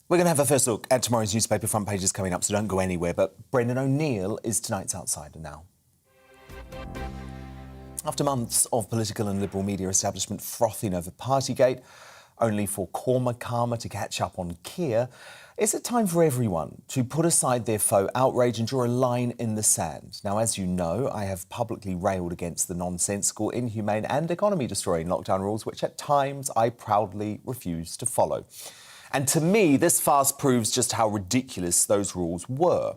We're going to have a first look at tomorrow's newspaper front pages coming up, so don't go anywhere. But Brendan O'Neill is tonight's outsider now. After months of political and liberal media establishment frothing over Partygate, only for Cormac Karma to catch up on Keir, is it time for everyone to put aside their faux outrage and draw a line in the sand? Now, as you know, I have publicly railed against the nonsensical, inhumane and economy-destroying lockdown rules, which at times I proudly refuse to follow. And to me, this farce proves just how ridiculous those rules were.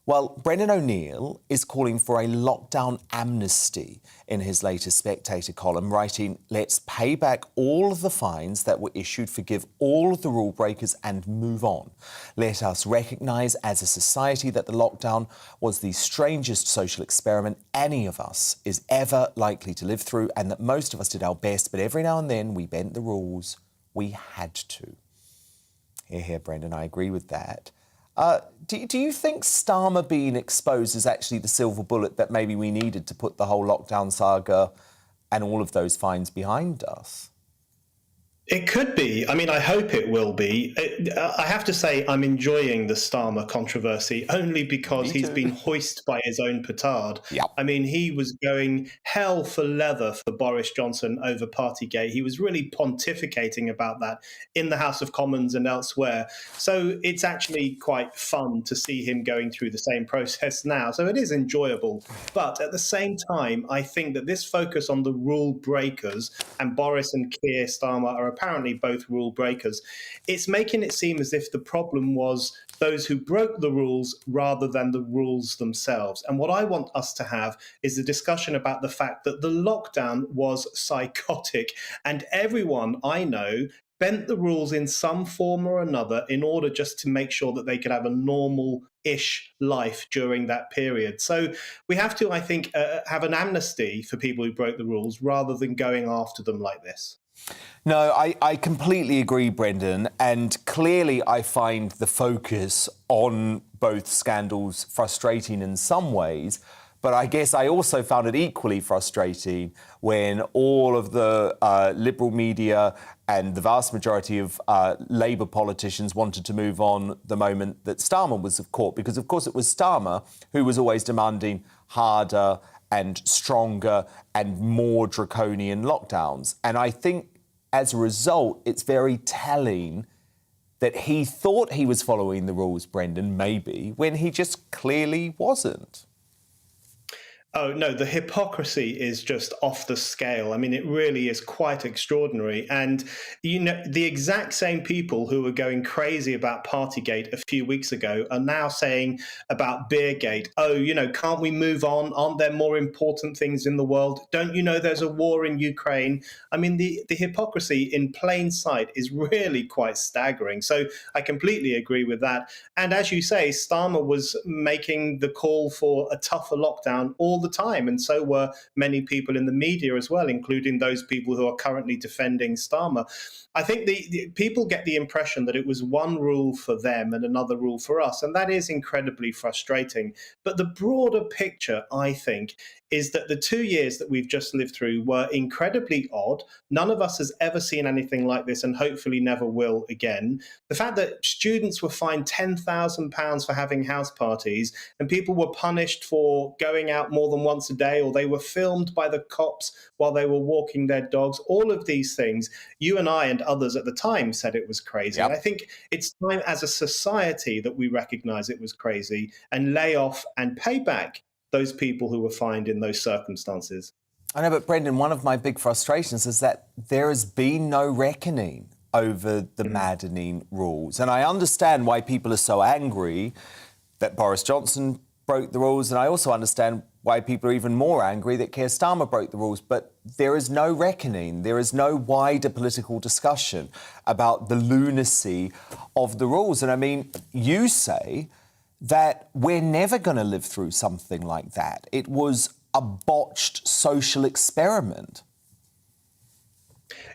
Well, Brendan O'Neill is calling for a lockdown amnesty in his latest Spectator column, writing, "Let's pay back all of the fines that were issued, forgive all of the rule breakers and move on. Let us recognise as a society that the lockdown was the strangest social experiment any of us is ever likely to live through, and that most of us did our best, but every now and then we bent the rules. We had to." Here, Brendan, I agree with that. Do you think Starmer being exposed is actually the silver bullet that maybe we needed to put the whole lockdown saga and all of those fines behind us? It could be. I mean, I hope it will be. I have to say I'm enjoying the Starmer controversy only because he's been hoisted by his own petard. Yep. I mean, he was going hell for leather for Boris Johnson over Partygate. He was really pontificating about that in the House of Commons and elsewhere. So it's actually quite fun to see him going through the same process now. So it is enjoyable. But at the same time, I think that this focus on the rule breakers, and Boris and Keir Starmer are apparently both rule breakers, it's making it seem as if the problem was those who broke the rules rather than the rules themselves. And what I want us to have is a discussion about the fact that the lockdown was psychotic, and everyone I know bent the rules in some form or another in order just to make sure that they could have a normal-ish life during that period. So we have to, I think, have an amnesty for people who broke the rules rather than going after them like this. No, I completely agree, Brendan, and clearly I find the focus on both scandals frustrating in some ways, but I guess I also found it equally frustrating when all of the liberal media and the vast majority of Labour politicians wanted to move on the moment that Starmer was caught, because, of course, it was Starmer who was always demanding harder and stronger and more draconian lockdowns. And I think as a result, it's very telling that he thought he was following the rules, Brendan, maybe, when he just clearly wasn't. Oh, no, the hypocrisy is just off the scale. I mean, it really is quite extraordinary. And, you know, the exact same people who were going crazy about Partygate a few weeks ago are now saying about Beergate, oh, you know, can't we move on? Aren't there more important things in the world? Don't you know there's a war in Ukraine? I mean, the hypocrisy in plain sight is really quite staggering. So I completely agree with that. And as you say, Starmer was making the call for a tougher lockdown all the time, and so were many people in the media as well, including those people who are currently defending Starmer. I think the people get the impression that it was one rule for them and another rule for us, and that is incredibly frustrating. But the broader picture, I think, is that the 2 years that we've just lived through were incredibly odd. None of us has ever seen anything like this, and hopefully never will again. The fact that students were fined £10,000 for having house parties, and people were punished for going out more than once a day, or they were filmed by the cops while they were walking their dogs, all of these things, you and I and others at the time said it was crazy. Yep. And I think it's time as a society that we recognise it was crazy and lay off and pay back those people who were fined in those circumstances. I know, but Brendan, one of my big frustrations is that there has been no reckoning over the maddening rules. And I understand why people are so angry that Boris Johnson broke the rules, and I also understand why people are even more angry that Keir Starmer broke the rules. But there is no reckoning, there is no wider political discussion about the lunacy of the rules. And I mean, you say that we're never going to live through something like that. It was a botched social experiment.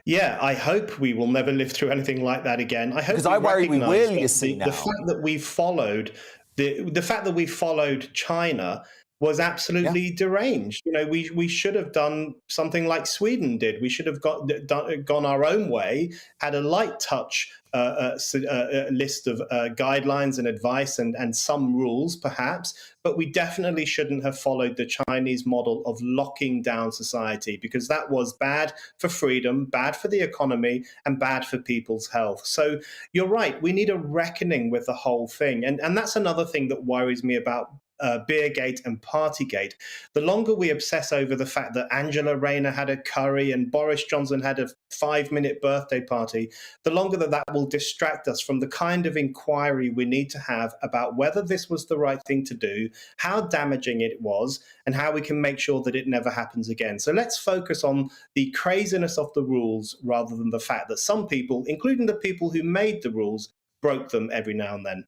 Yeah, I hope we will never live through anything like that again. I hope because I worry we will. You see now the fact that we followed the fact that we followed China was absolutely deranged. You know, we should have done something like Sweden did. We should have gone our own way, had a light touch list of guidelines and advice and some rules, perhaps, but we definitely shouldn't have followed the Chinese model of locking down society, because that was bad for freedom, bad for the economy, and bad for people's health. So you're right, we need a reckoning with the whole thing. And that's another thing that worries me about Beergate and Partygate. The longer we obsess over the fact that Angela Rayner had a curry and Boris Johnson had a 5-minute birthday party, the longer that will distract us from the kind of inquiry we need to have about whether this was the right thing to do, how damaging it was, and how we can make sure that it never happens again. So let's focus on the craziness of the rules rather than the fact that some people, including the people who made the rules, broke them every now and then.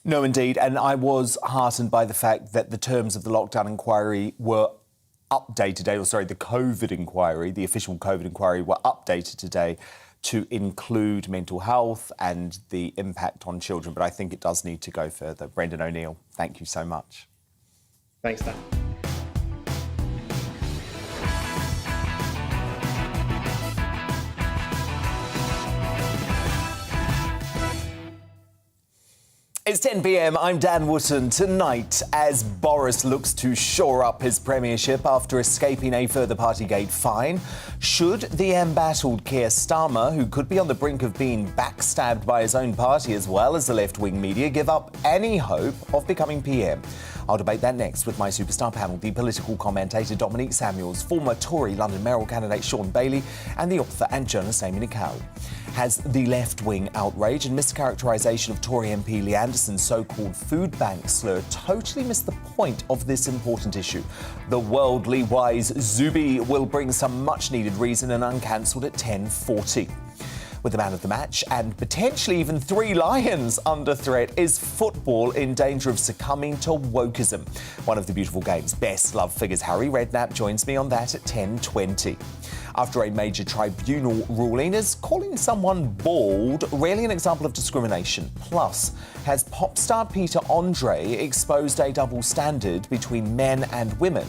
No, indeed. And I was heartened by the fact that the terms of the lockdown inquiry were updated today, or sorry, the COVID inquiry, the official COVID inquiry, were updated today to include mental health and the impact on children. But I think it does need to go further. Brendan O'Neill, thank you so much. Thanks, Dan. It's 10 p.m. I'm Dan Wootton. Tonight, as Boris looks to shore up his premiership after escaping a further Partygate fine, should the embattled Keir Starmer, who could be on the brink of being backstabbed by his own party as well as the left-wing media, give up any hope of becoming PM? I'll debate that next with my superstar panel, the political commentator Dominique Samuels, former Tory London mayoral candidate Sean Bailey, and the author and journalist Amy Nicole. Has the left-wing outrage and mischaracterisation of Tory MP Lee Anderson's so-called food bank slur totally missed the point of this important issue? The worldly wise Zuby will bring some much-needed reason and uncancelled at 10:40. With the man of the match and potentially even 3 Lions under threat, is football in danger of succumbing to wokeism? One of the beautiful game's best loved figures, Harry Redknapp, joins me on that at 10:20. After a major tribunal ruling, is calling someone bald really an example of discrimination? Plus, has pop star Peter Andre exposed a double standard between men and women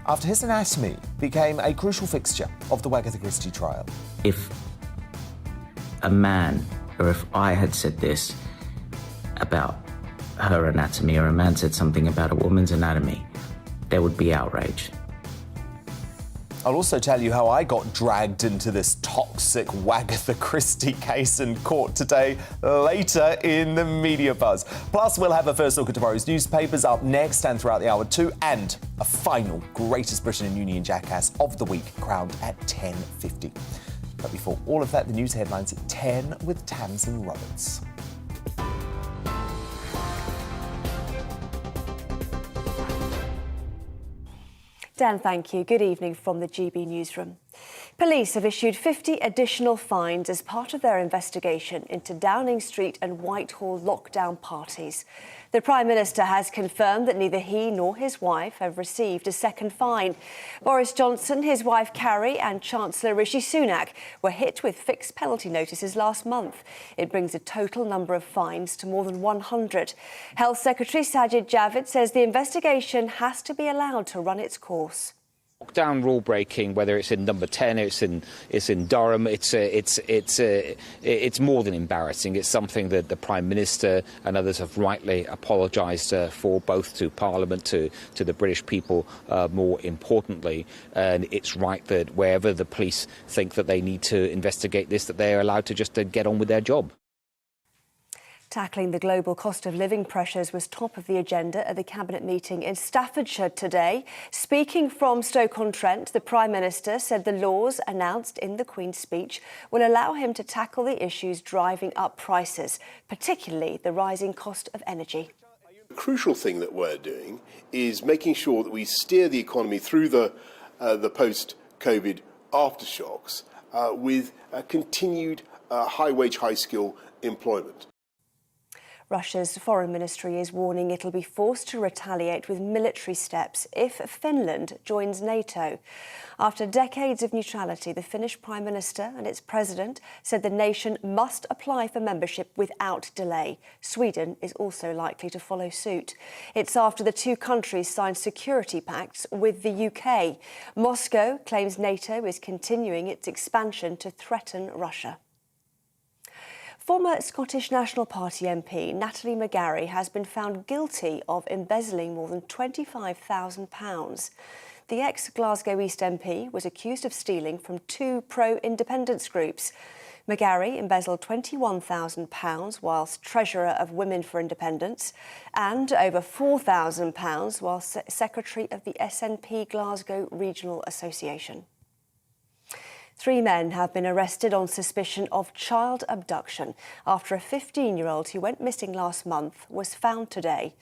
after his anatomy became a crucial fixture of the Agatha Christie trial? If a man, or if I had said this about her anatomy, or a man said something about a woman's anatomy, there would be outrage. I'll also tell you how I got dragged into this toxic Agatha Christie case in court today, later in the Media Buzz. Plus, we'll have a first look at tomorrow's newspapers up next and throughout the hour too, and a final Greatest Britain and Union Jackass of the Week crowned at 10:50. But before all of that, the news headlines at 10 with Tamsin Roberts. Dan, thank you. Good evening from the GB newsroom. Police have issued 50 additional fines as part of their investigation into Downing Street and Whitehall lockdown parties. The Prime Minister has confirmed that neither he nor his wife have received a second fine. Boris Johnson, his wife Carrie and Chancellor Rishi Sunak were hit with fixed penalty notices last month. It brings the total number of fines to more than 100. Health Secretary Sajid Javid says the investigation has to be allowed to run its course. Lockdown rule breaking, whether it's in Number 10, it's in Durham, it's more than embarrassing. It's something that the Prime Minister and others have rightly apologised for, both to Parliament, to the British people, more importantly. And it's right that wherever the police think that they need to investigate this, that they are allowed to just get on with their job. Tackling the global cost of living pressures was top of the agenda at the Cabinet meeting in Staffordshire today. Speaking from Stoke-on-Trent, the Prime Minister said the laws announced in the Queen's speech will allow him to tackle the issues driving up prices, particularly the rising cost of energy. The crucial thing that we're doing is making sure that we steer the economy through the post-COVID aftershocks with continued high-wage, high-skill employment. Russia's foreign ministry is warning it'll be forced to retaliate with military steps if Finland joins NATO. After decades of neutrality, the Finnish Prime Minister and its president said the nation must apply for membership without delay. Sweden is also likely to follow suit. It's after the two countries signed security pacts with the UK. Moscow claims NATO is continuing its expansion to threaten Russia. Former Scottish National Party MP Natalie McGarry has been found guilty of embezzling more than £25,000. The ex-Glasgow East MP was accused of stealing from two pro-independence groups. McGarry embezzled £21,000 whilst Treasurer of Women for Independence and over £4,000 whilst Secretary of the SNP Glasgow Regional Association. 3 men have been arrested on suspicion of child abduction after a 15-year-old who went missing last month was found today.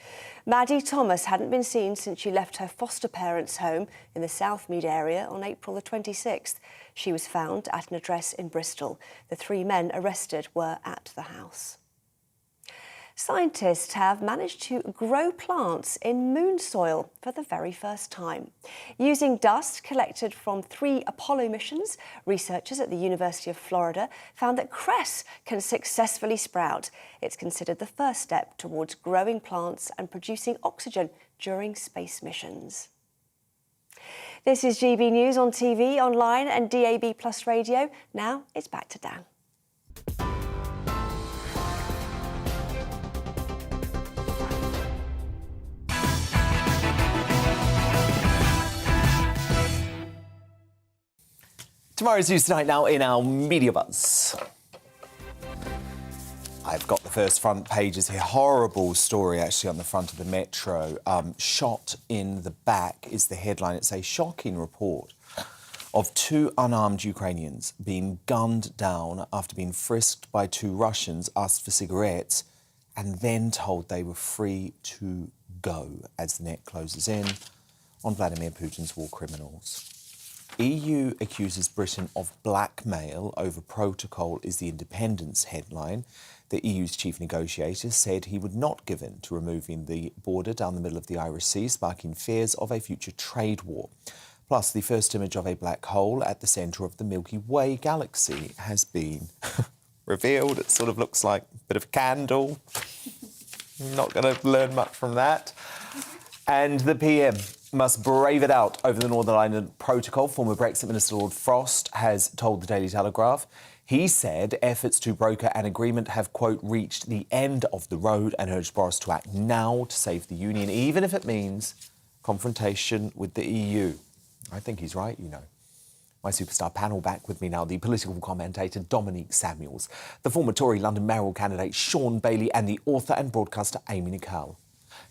Maddie Thomas hadn't been seen since she left her foster parents' home in the Southmead area on April the 26th. She was found at an address in Bristol. The 3 men arrested were at the house. Scientists have managed to grow plants in moon soil for the very first time. Using dust collected from 3 Apollo missions, researchers at the University of Florida found that cress can successfully sprout. It's considered the first step towards growing plants and producing oxygen during space missions. This is GB News on TV, online and DAB+ radio. Now it's back to Dan. Tomorrow's News Tonight now in our Media Buzz. I've got the first front pages here. Horrible story, actually, on the front of the Metro. Shot in the back is the headline. It's a shocking report of 2 unarmed Ukrainians being gunned down after being frisked by 2 Russians, asked for cigarettes, and then told they were free to go as the net closes in on Vladimir Putin's war criminals. EU accuses Britain of blackmail over protocol is the Independence headline. The EU's chief negotiator said he would not give in to removing the border down the middle of the Irish Sea, sparking fears of a future trade war. Plus, the first image of a black hole at the centre of the Milky Way galaxy has been revealed. It sort of looks like a bit of a candle. Not going to learn much from that. And the PM must brave it out over the Northern Ireland Protocol. Former Brexit Minister Lord Frost has told the Daily Telegraph. He said efforts to broker an agreement have, quote, reached the end of the road and urged Boris to act now to save the Union, even if it means confrontation with the EU. I think he's right, you know. My superstar panel back with me now, the political commentator Dominique Samuels, the former Tory London mayoral candidate Sean Bailey and the author and broadcaster Amy Nicole.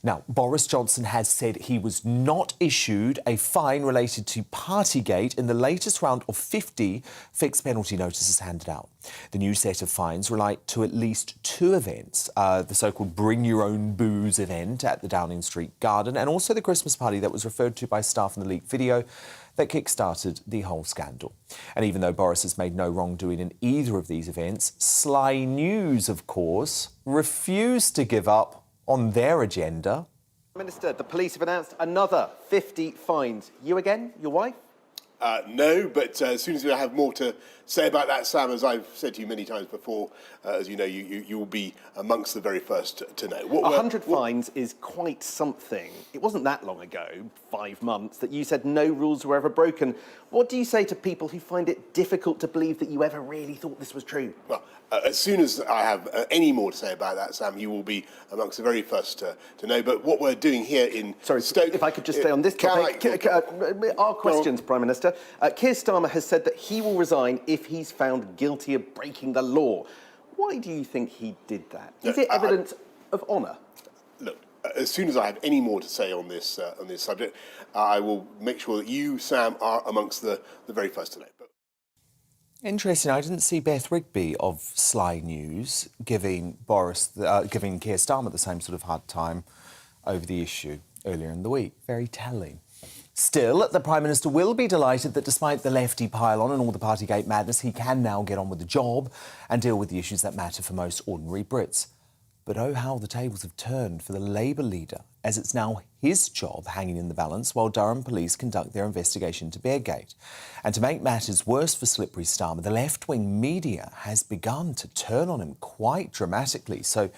Now, Boris Johnson has said he was not issued a fine related to Partygate in the latest round of 50 fixed penalty notices handed out. The new set of fines relate to at least 2 events, the so-called Bring Your Own Booze event at the Downing Street Garden and also the Christmas party that was referred to by staff in the leaked video that kick-started the whole scandal. And even though Boris has made no wrongdoing in either of these events, Sly News, of course, refused to give up on their agenda. Minister, the police have announced another 50 fines. You again? Your wife? No, but as soon as I have more to say about that, Sam, as I've said to you many times before, as you know, you will be amongst the very first to know. 100 fines is quite something. It wasn't that long ago, 5 months, that you said no rules were ever broken. What do you say to people who find it difficult to believe that you ever really thought this was true? Well, as soon as I have any more to say about that, Sam, you will be amongst the very first to know. But what we're doing here in Stoke... If I could just stay on this topic. Our questions, Prime Minister. Keir Starmer has said that he will resign if he's found guilty of breaking the law. Why do you think he did that? Is it evidence of honour? Look, as soon as I have any more to say on this subject, I will make sure that you, Sam, are amongst the very first to know. Interesting. I didn't see Beth Rigby of Sly News giving Keir Starmer the same sort of hard time over the issue earlier in the week. Very telling. Still, the Prime Minister will be delighted that despite the lefty pile-on and all the Partygate madness, he can now get on with the job and deal with the issues that matter for most ordinary Brits. But oh, how the tables have turned for the Labour leader, as it's now his job hanging in the balance while Durham police conduct their investigation into Beargate. And to make matters worse for Slippery Starmer, the left-wing media has begun to turn on him quite dramatically. So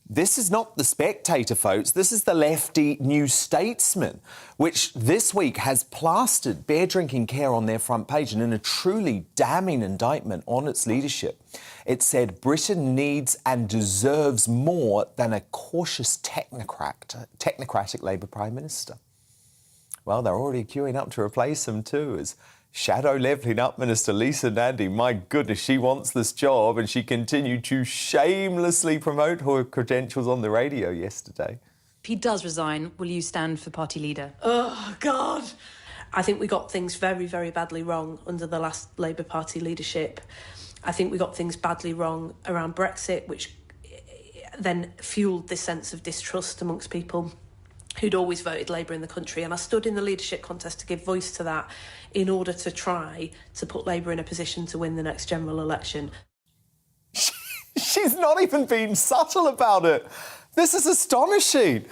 this is not The Spectator, folks. This is the lefty New Statesman, which this week has plastered beer-drinking care on their front page and in a truly damning indictment on its leadership. It said Britain needs and deserves more than a cautious technocratic Labour Prime Minister. Well, they're already queuing up to replace him too, as Shadow Levelling Up Minister Lisa Nandy, my goodness, she wants this job, and she continued to shamelessly promote her credentials on the radio yesterday. If he does resign, will you stand for party leader? Oh, God. I think we got things very, very badly wrong under the last Labour Party leadership. I think we got things badly wrong around Brexit, which then fuelled this sense of distrust amongst people who'd always voted Labour in the country. And I stood in the leadership contest to give voice to that in order to try to put Labour in a position to win the next general election. She's not even being subtle about it. This is astonishing.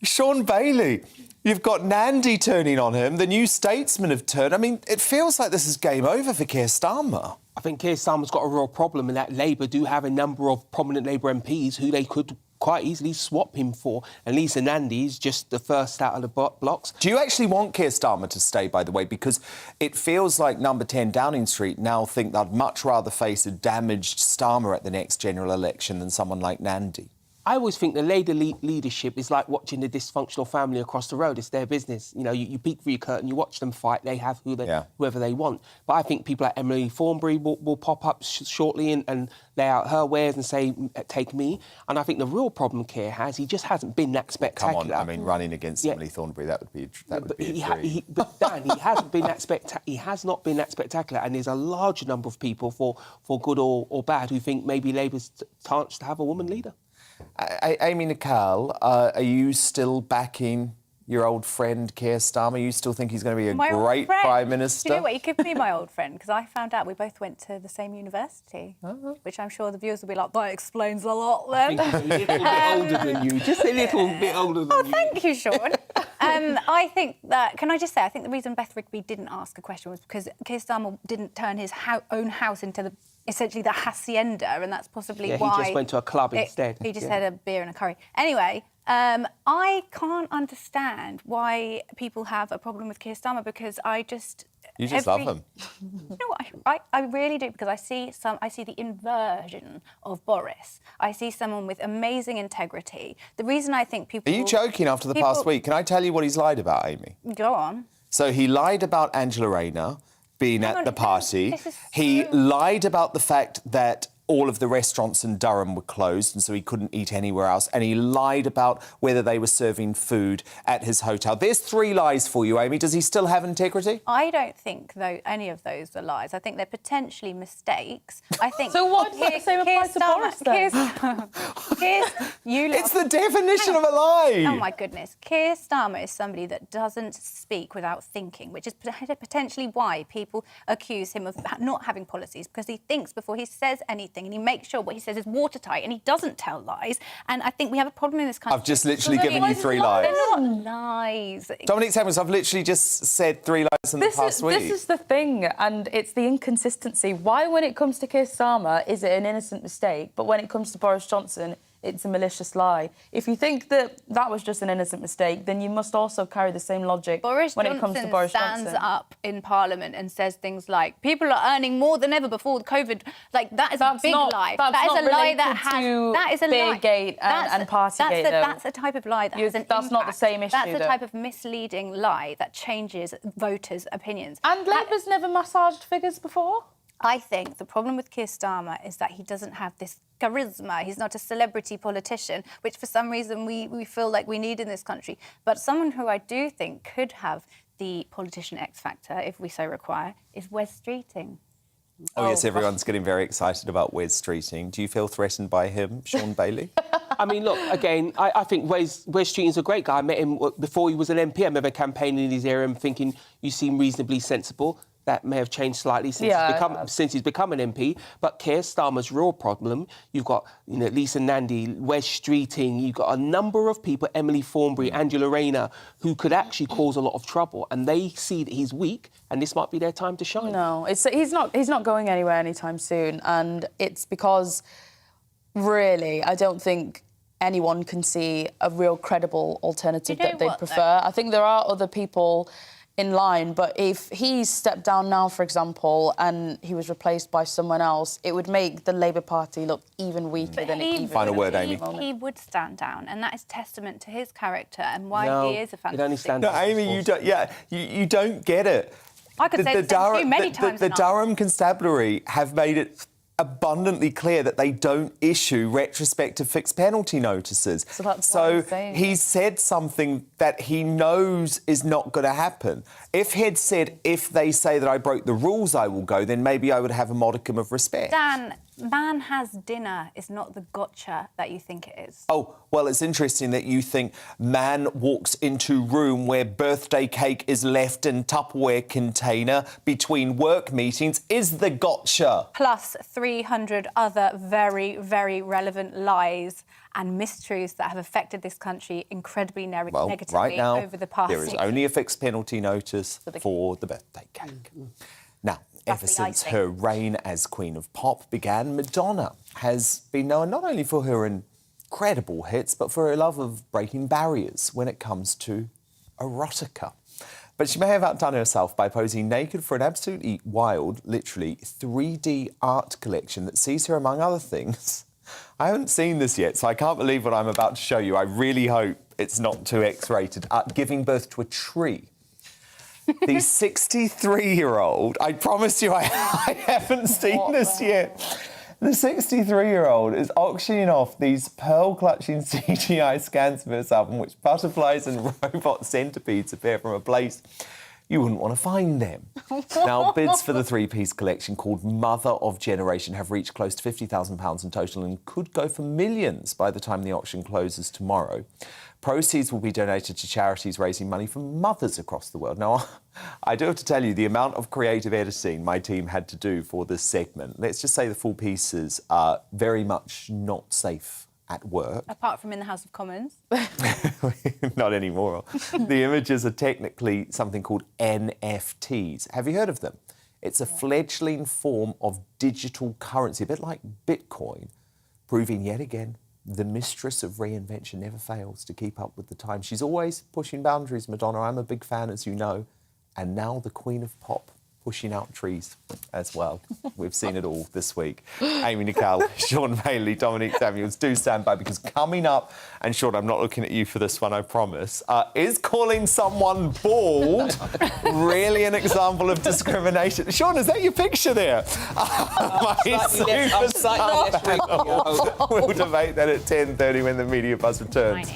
Sean Bailey, you've got Nandy turning on him. The New Statesman have turned. I mean, it feels like this is game over for Keir Starmer. I think Keir Starmer's got a real problem in that Labour do have a number of prominent Labour MPs who they could quite easily swap him for. And Lisa Nandy's just the first out of the blocks. Do you actually want Keir Starmer to stay, by the way? Because it feels like Number 10 Downing Street now think they'd much rather face a damaged Starmer at the next general election than someone like Nandy. I always think the Labour leadership is like watching the dysfunctional family across the road. It's their business. You know, you peek through your curtain, you watch them fight. They have whoever they want. But I think people like Emily Thornberry will pop up shortly and lay out her wares and say, take me. And I think the real problem Keir has, he just hasn't been that spectacular. Come on, I mean, running against Emily Thornberry, that would be a dream. But Dan, he hasn't been that he has not been that spectacular. And there's a large number of people, for good or bad, who think maybe Labour's chance to have a woman leader. Amy Nicole, are you still backing your old friend Keir Starmer? You still think he's going to be a great Prime Minister? Do you know what? He could be my old friend, because I found out we both went to the same university, which I'm sure the viewers will be like, that explains a lot then. I think he's a little bit older than you, just a little bit older than you. Thank you, Sean. I think that, can I just say, I think the reason Beth Rigby didn't ask a question was because Keir Starmer didn't turn his own house into essentially the hacienda, and that's possibly why... he just went to a club instead. He just had a beer and a curry. Anyway, I can't understand why people have a problem with Keir Starmer, because I just... You just love him. You know what? I really do, because I see the inversion of Boris. I see someone with amazing integrity. The reason I think people... Are you joking after the past week? Can I tell you what he's lied about, Amy? Go on. So he lied about Angela Rayner being at the party. He lied about the fact that all of the restaurants in Durham were closed and so he couldn't eat anywhere else. And he lied about whether they were serving food at his hotel. There's 3 lies for you, Amy. Does he still have integrity? I don't think, though, any of those are lies. I think they're potentially mistakes. I think... So what does that say apply to Boris, then? It's the definition of a lie! Oh, my goodness. Keir Starmer is somebody that doesn't speak without thinking, which is potentially why people accuse him of not having policies, because he thinks before he says anything, and he makes sure what he says is watertight, and he doesn't tell lies. And I think we have a problem in this country. I've just literally given you 3 lies. They're not lies. Dominic Samuels, I've literally just said 3 lies in the past week. This is the thing, and it's the inconsistency. Why, when it comes to Keir Starmer, is it an innocent mistake, but when it comes to Boris Johnson, it's a malicious lie? If you think that was just an innocent mistake, then you must also carry the same logic when it comes to Boris Johnson. Stands up in Parliament and says things like, people are earning more than ever before COVID. Like, that is a big lie. That is a lie that has... That is a lie. Beergate and Partygate, that's a type of lie that has an That's impact. not the same issue, That's a type of misleading lie that changes voters' opinions. And Labour's never massaged figures before? I think the problem with Keir Starmer is that he doesn't have this charisma. He's not a celebrity politician, which for some reason we feel like we need in this country. But someone who I do think could have the politician X factor, if we so require, is Wes Streeting. Oh, yes, everyone's getting very excited about Wes Streeting. Do you feel threatened by him, Sean Bailey? I mean, look, again, I think Wes Streeting's a great guy. I met him before he was an MP. I remember campaigning in his area and thinking, you seem reasonably sensible. That may have changed slightly since he's become an MP. But Keir Starmer's real problem, you've got Lisa Nandy, Wes Streeting, you've got a number of people, Emily Thornberry, Angela Rayner, who could actually cause a lot of trouble. And they see that he's weak, and this might be their time to shine. No, he's not going anywhere anytime soon. And it's because, really, I don't think anyone can see a real credible alternative that they'd prefer. I think there are other people in line, but if he stepped down now, for example, and he was replaced by someone else, it would make the Labour Party look even weaker than it even Final word, Amy. He would stand down, and that is testament to his character and why he is a fantastic... only stand down. No, Amy, you don't. Yeah, you don't get it. I could say the same to you many times. The Durham Constabulary have made it abundantly clear that they don't issue retrospective fixed penalty notices. So he said something that he knows is not going to happen. If he'd said, if they say that I broke the rules, I will go, then maybe I would have a modicum of respect. Dan, man has dinner is not the gotcha that you think it is. Oh, well, it's interesting that you think man walks into room where birthday cake is left in Tupperware container between work meetings is the gotcha. Plus 300 other very, very relevant lies and mistruths that have affected this country incredibly negatively right now, over the past there is only a fixed penalty notice for the birthday cake. Now, ever since her reign as Queen of Pop began, Madonna has been known not only for her incredible hits, but for her love of breaking barriers when it comes to erotica. But she may have outdone herself by posing naked for an absolutely wild, literally 3D art collection that sees her, among other things... I haven't seen this yet, so I can't believe what I'm about to show you. I really hope it's not too X-rated. Giving birth to a tree. The 63-year-old... I promise you I haven't seen this yet. The 63-year-old is auctioning off these pearl-clutching CGI scans of herself in which butterflies and robot centipedes appear from a place you wouldn't want to find them. Now, bids for the three-piece collection called Mother of Generation have reached close to £50,000 in total and could go for millions by the time the auction closes tomorrow. Proceeds will be donated to charities raising money for mothers across the world. Now, I do have to tell you the amount of creative editing my team had to do for this segment. Let's just say the full pieces are very much not safe at work. Apart from in the House of Commons. Not anymore. The images are technically something called NFTs. Have you heard of them? It's a fledgling form of digital currency, a bit like Bitcoin, proving yet again the mistress of reinvention never fails to keep up with the time. She's always pushing boundaries, Madonna. I'm a big fan, as you know. And now the Queen of Pop, pushing out trees as well. We've seen it all this week. Amy Nicole, Sean Bailey, Dominic Samuels, do stand by, because coming up, and Sean, I'm not looking at you for this one, I promise, is calling someone bald really an example of discrimination? Sean, is that your picture there? My superstar panel. We'll debate that at 10:30 when the media buzz returns.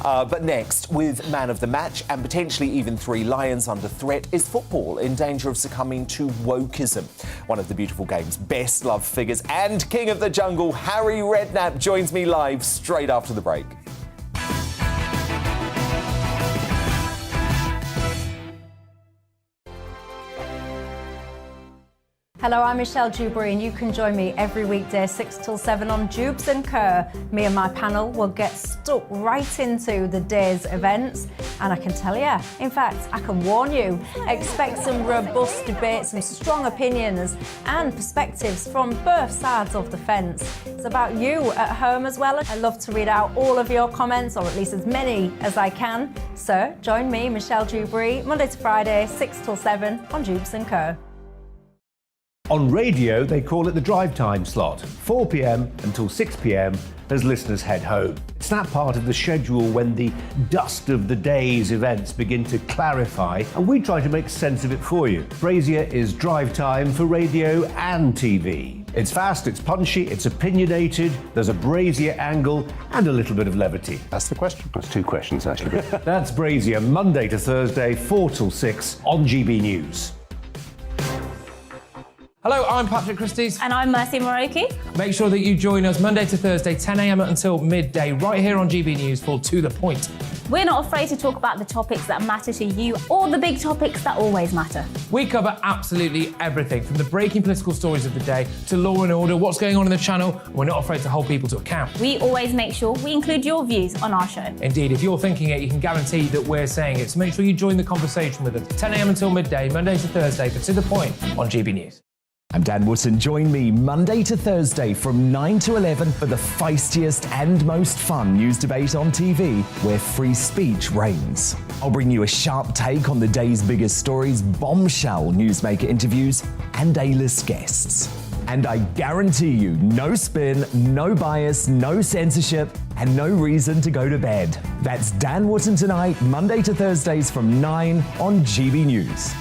But next, with man of the match and potentially even 3 lions under threat, is football in danger of succumbing to wokeism? One of the beautiful game's best loved figures and king of the jungle, Harry Redknapp, joins me live straight after the break. Hello, I'm Michelle Dewberry, and you can join me every weekday 6 till 7 on Jubes and Kerr. Me and my panel will get stuck right into the day's events, and I can tell you, in fact, I can warn you, expect some robust debate, some strong opinions and perspectives from both sides of the fence. It's about you at home as well. I love to read out all of your comments, or at least as many as I can. So join me, Michelle Dewberry, Monday to Friday, 6 till 7 on Jubes and Kerr. On radio, they call it the drive time slot, 4 p.m. until 6 p.m. as listeners head home. It's that part of the schedule when the dust of the day's events begin to clarify, and we try to make sense of it for you. Brazier is drive time for radio and TV. It's fast, it's punchy, it's opinionated, there's a Brazier angle and a little bit of levity. That's the question. That's 2 questions, actually. That's Brazier, Monday to Thursday, 4 till 6 on GB News. Hello, I'm Patrick Christie's. And I'm Mercy Moroki. Make sure that you join us Monday to Thursday, 10 a.m. until midday, right here on GB News for To The Point. We're not afraid to talk about the topics that matter to you or the big topics that always matter. We cover absolutely everything, from the breaking political stories of the day to law and order, what's going on in the channel. We're not afraid to hold people to account. We always make sure we include your views on our show. Indeed, if you're thinking it, you can guarantee that we're saying it. So make sure you join the conversation with us, 10 a.m. until midday, Monday to Thursday, for To The Point on GB News. I'm Dan Wootton. Join me Monday to Thursday from 9 to 11 for the feistiest and most fun news debate on TV, where free speech reigns. I'll bring you a sharp take on the day's biggest stories, bombshell newsmaker interviews, and A-list guests. And I guarantee you, no spin, no bias, no censorship, and no reason to go to bed. That's Dan Wootton tonight, Monday to Thursdays from 9 on GB News.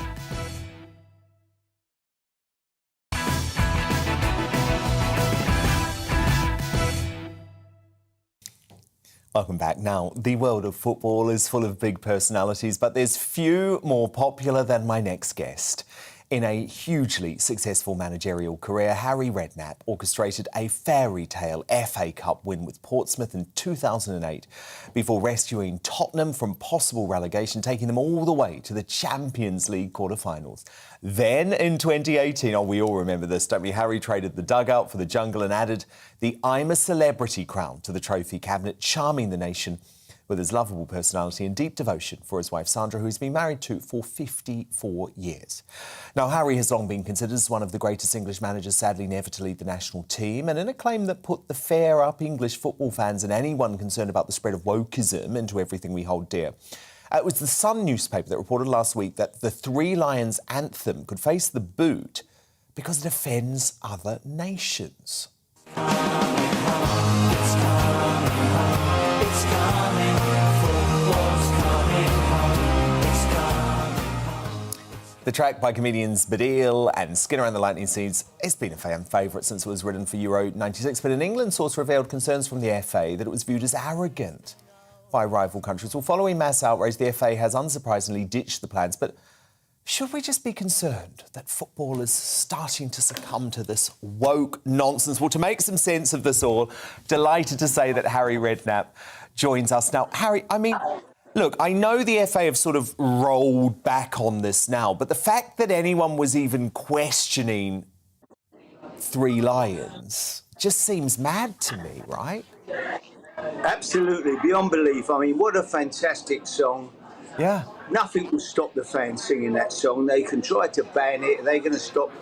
Welcome back. Now, the world of football is full of big personalities, but there's few more popular than my next guest. In a hugely successful managerial career, Harry Redknapp orchestrated a fairy tale FA Cup win with Portsmouth in 2008 before rescuing Tottenham from possible relegation, taking them all the way to the Champions League quarter-finals. Then in 2018, we all remember this, don't we? Harry traded the dugout for the jungle and added the I'm a Celebrity crown to the trophy cabinet, charming the nation with his lovable personality and deep devotion for his wife Sandra, who he's been married to for 54 years. Now, Harry has long been considered as one of the greatest English managers, sadly never to lead the national team, and in a claim that put the fair-up English football fans and anyone concerned about the spread of wokeism into everything we hold dear. It was the Sun newspaper that reported last week that the Three Lions anthem could face the boot because it offends other nations. The track by comedians Badil and Skinner and the Lightning Seeds has been a fan favourite since it was written for Euro 96, but an England source revealed concerns from the FA that it was viewed as arrogant by rival countries. Well, following mass outrage, the FA has unsurprisingly ditched the plans, but should we just be concerned that football is starting to succumb to this woke nonsense? Well, to make some sense of this all, delighted to say that Harry Redknapp joins us now. Harry, look, I know the FA have sort of rolled back on this now, but the fact that anyone was even questioning Three Lions just seems mad to me, right? Absolutely, beyond belief. I mean, what a fantastic song. Yeah. Nothing will stop the fans singing that song. They can try to ban it. They're going to stop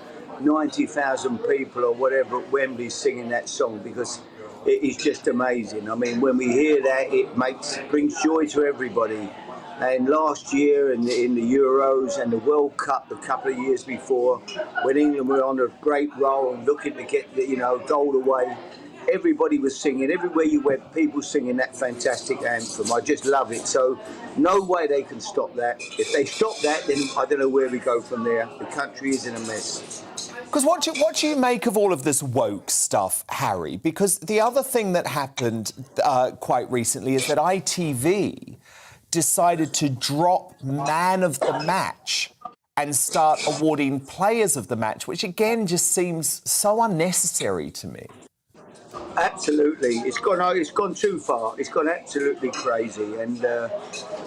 90,000 people or whatever at Wembley singing that song because it is just amazing. I mean, when we hear that, it brings joy to everybody. And last year in the Euros and the World Cup a couple of years before, when England were on a great roll and looking to get the goal away, everybody was singing. Everywhere you went, people singing that fantastic anthem. I just love it. So no way they can stop that. If they stop that, then I don't know where we go from there. The country is in a mess. Because what do you make of all of this woke stuff, Harry? Because the other thing that happened quite recently is that ITV decided to drop Man of the Match and start awarding Players of the Match, which again just seems so unnecessary to me. Absolutely, it's gone too far. It's gone absolutely crazy, and no,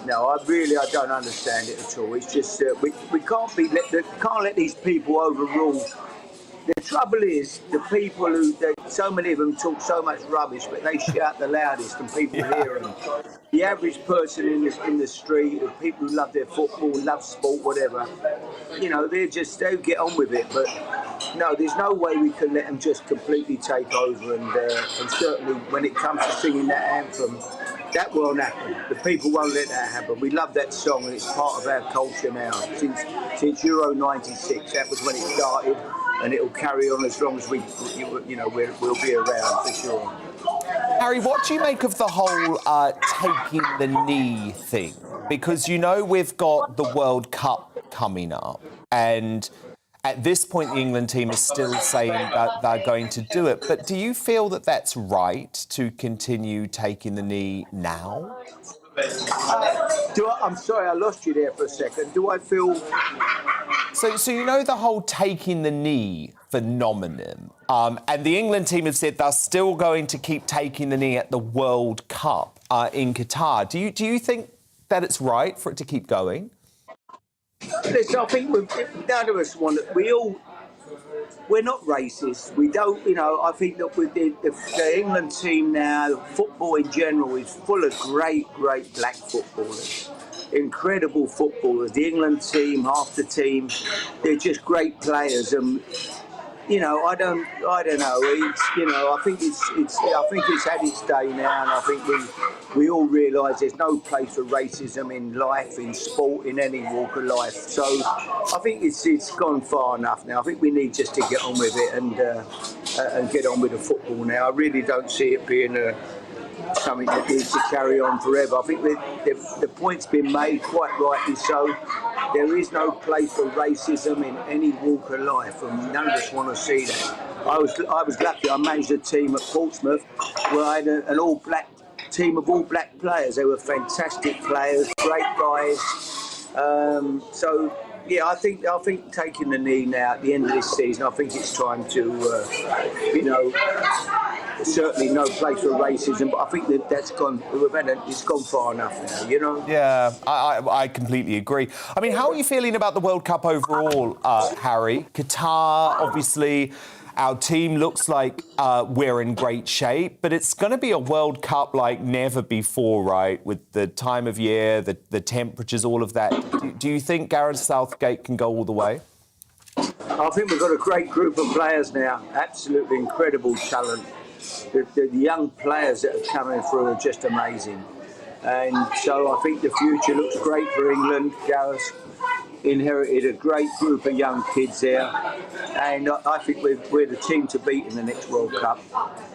I don't understand it at all. It's just we can't let these people overrule. The trouble is, the people so many of them talk so much rubbish, but they shout the loudest and people hear them. The average person in the street, the people who love their football, love sport, whatever, they'll get on with it. But no, there's no way we can let them just completely take over. And certainly when it comes to singing that anthem, that won't happen. The people won't let that happen. We love that song and it's part of our culture now. Since Euro 96, that was when it started. And it'll carry on as long as we'll be around for sure. Harry, what do you make of the whole taking the knee thing? Because we've got the World Cup coming up, and at this point the England team is still saying that they're going to do it. But do you feel that that's right to continue taking the knee now? I'm sorry, I lost you there for a second. Do I feel... So the whole taking the knee phenomenon. And the England team have said they're still going to keep taking the knee at the World Cup in Qatar. Do you think that it's right for it to keep going? Listen, I think none of us want it. We're not racist. We don't, I think that with the England team now, football in general is full of great black footballers. Incredible footballers. The England team, half the team, they're just great players. And I don't know. I think it's had its day now, and I think we all realise there's no place for racism in life, in sport, in any walk of life. So I think it's gone far enough now. I think we need just to get on with it and get on with the football now. I really don't see it being something that needs to carry on forever. I think the point's been made, quite rightly so. There is no place for racism in any walk of life, and none of us want to see that. I was lucky. I managed a team at Portsmouth where I had an all-black team of all-black players. They were fantastic players, great guys. So yeah, I think taking the knee now at the end of this season, I think it's time to, certainly no place for racism, but I think that's gone. It's gone far enough now, Yeah, I completely agree. I mean, how are you feeling about the World Cup overall, Harry? Qatar, obviously, our team looks like we're in great shape, but it's going to be a World Cup like never before, right? With the time of year, the temperatures, all of that. Do you think Gareth Southgate can go all the way? I think we've got a great group of players now. Absolutely incredible talent. The young players that are coming through are just amazing. And so I think the future looks great for England. Gareth inherited a great group of young kids there. And I think we're the team to beat in the next World Cup.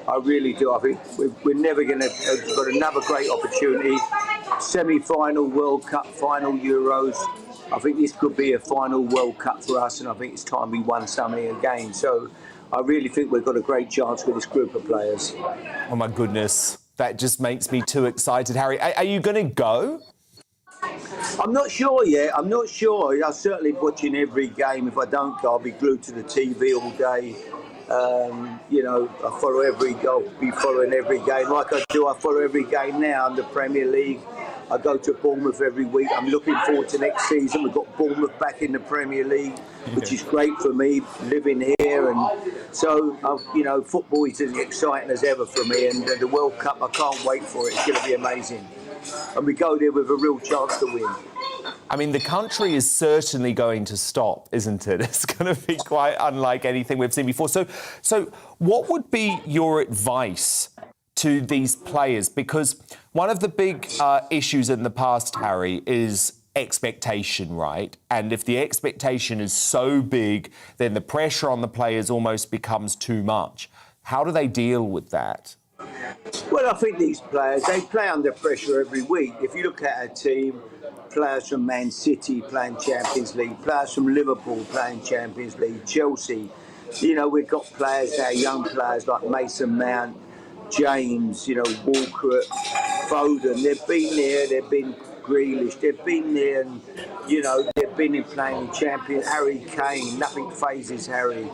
I really do. I think we're never going to... We've got another great opportunity. Semi-final World Cup, final Euros. I think this could be a final World Cup for us, and I think it's time we won something again. So I really think we've got a great chance with this group of players. Oh, my goodness. That just makes me too excited, Harry. Are you going to go? I'm not sure yet. I'm not sure. I'm certainly watching every game. If I don't go, I'll be glued to the TV all day. I'll be following every game. Like I do, I follow every game now in the Premier League. I go to Bournemouth every week. I'm looking forward to next season. We've got Bournemouth back in the Premier League, which is great for me, living here. And so, football is as exciting as ever for me. And the World Cup, I can't wait for it. It's going to be amazing. And we go there with a real chance to win. I mean, the country is certainly going to stop, isn't it? It's going to be quite unlike anything we've seen before. So what would be your advice to these players? Because one of the big issues in the past, Harry, is expectation, right? And if the expectation is so big, then the pressure on the players almost becomes too much. How do they deal with that? Well, I think these players, they play under pressure every week. If you look at a team, players from Man City playing Champions League, players from Liverpool playing Champions League, Chelsea. We've got players now, young players like Mason Mount, James, Walker, Foden. They've been there, they've been Grealish, they've been there, and they've been in playing in Champions. Harry Kane, nothing phases Harry.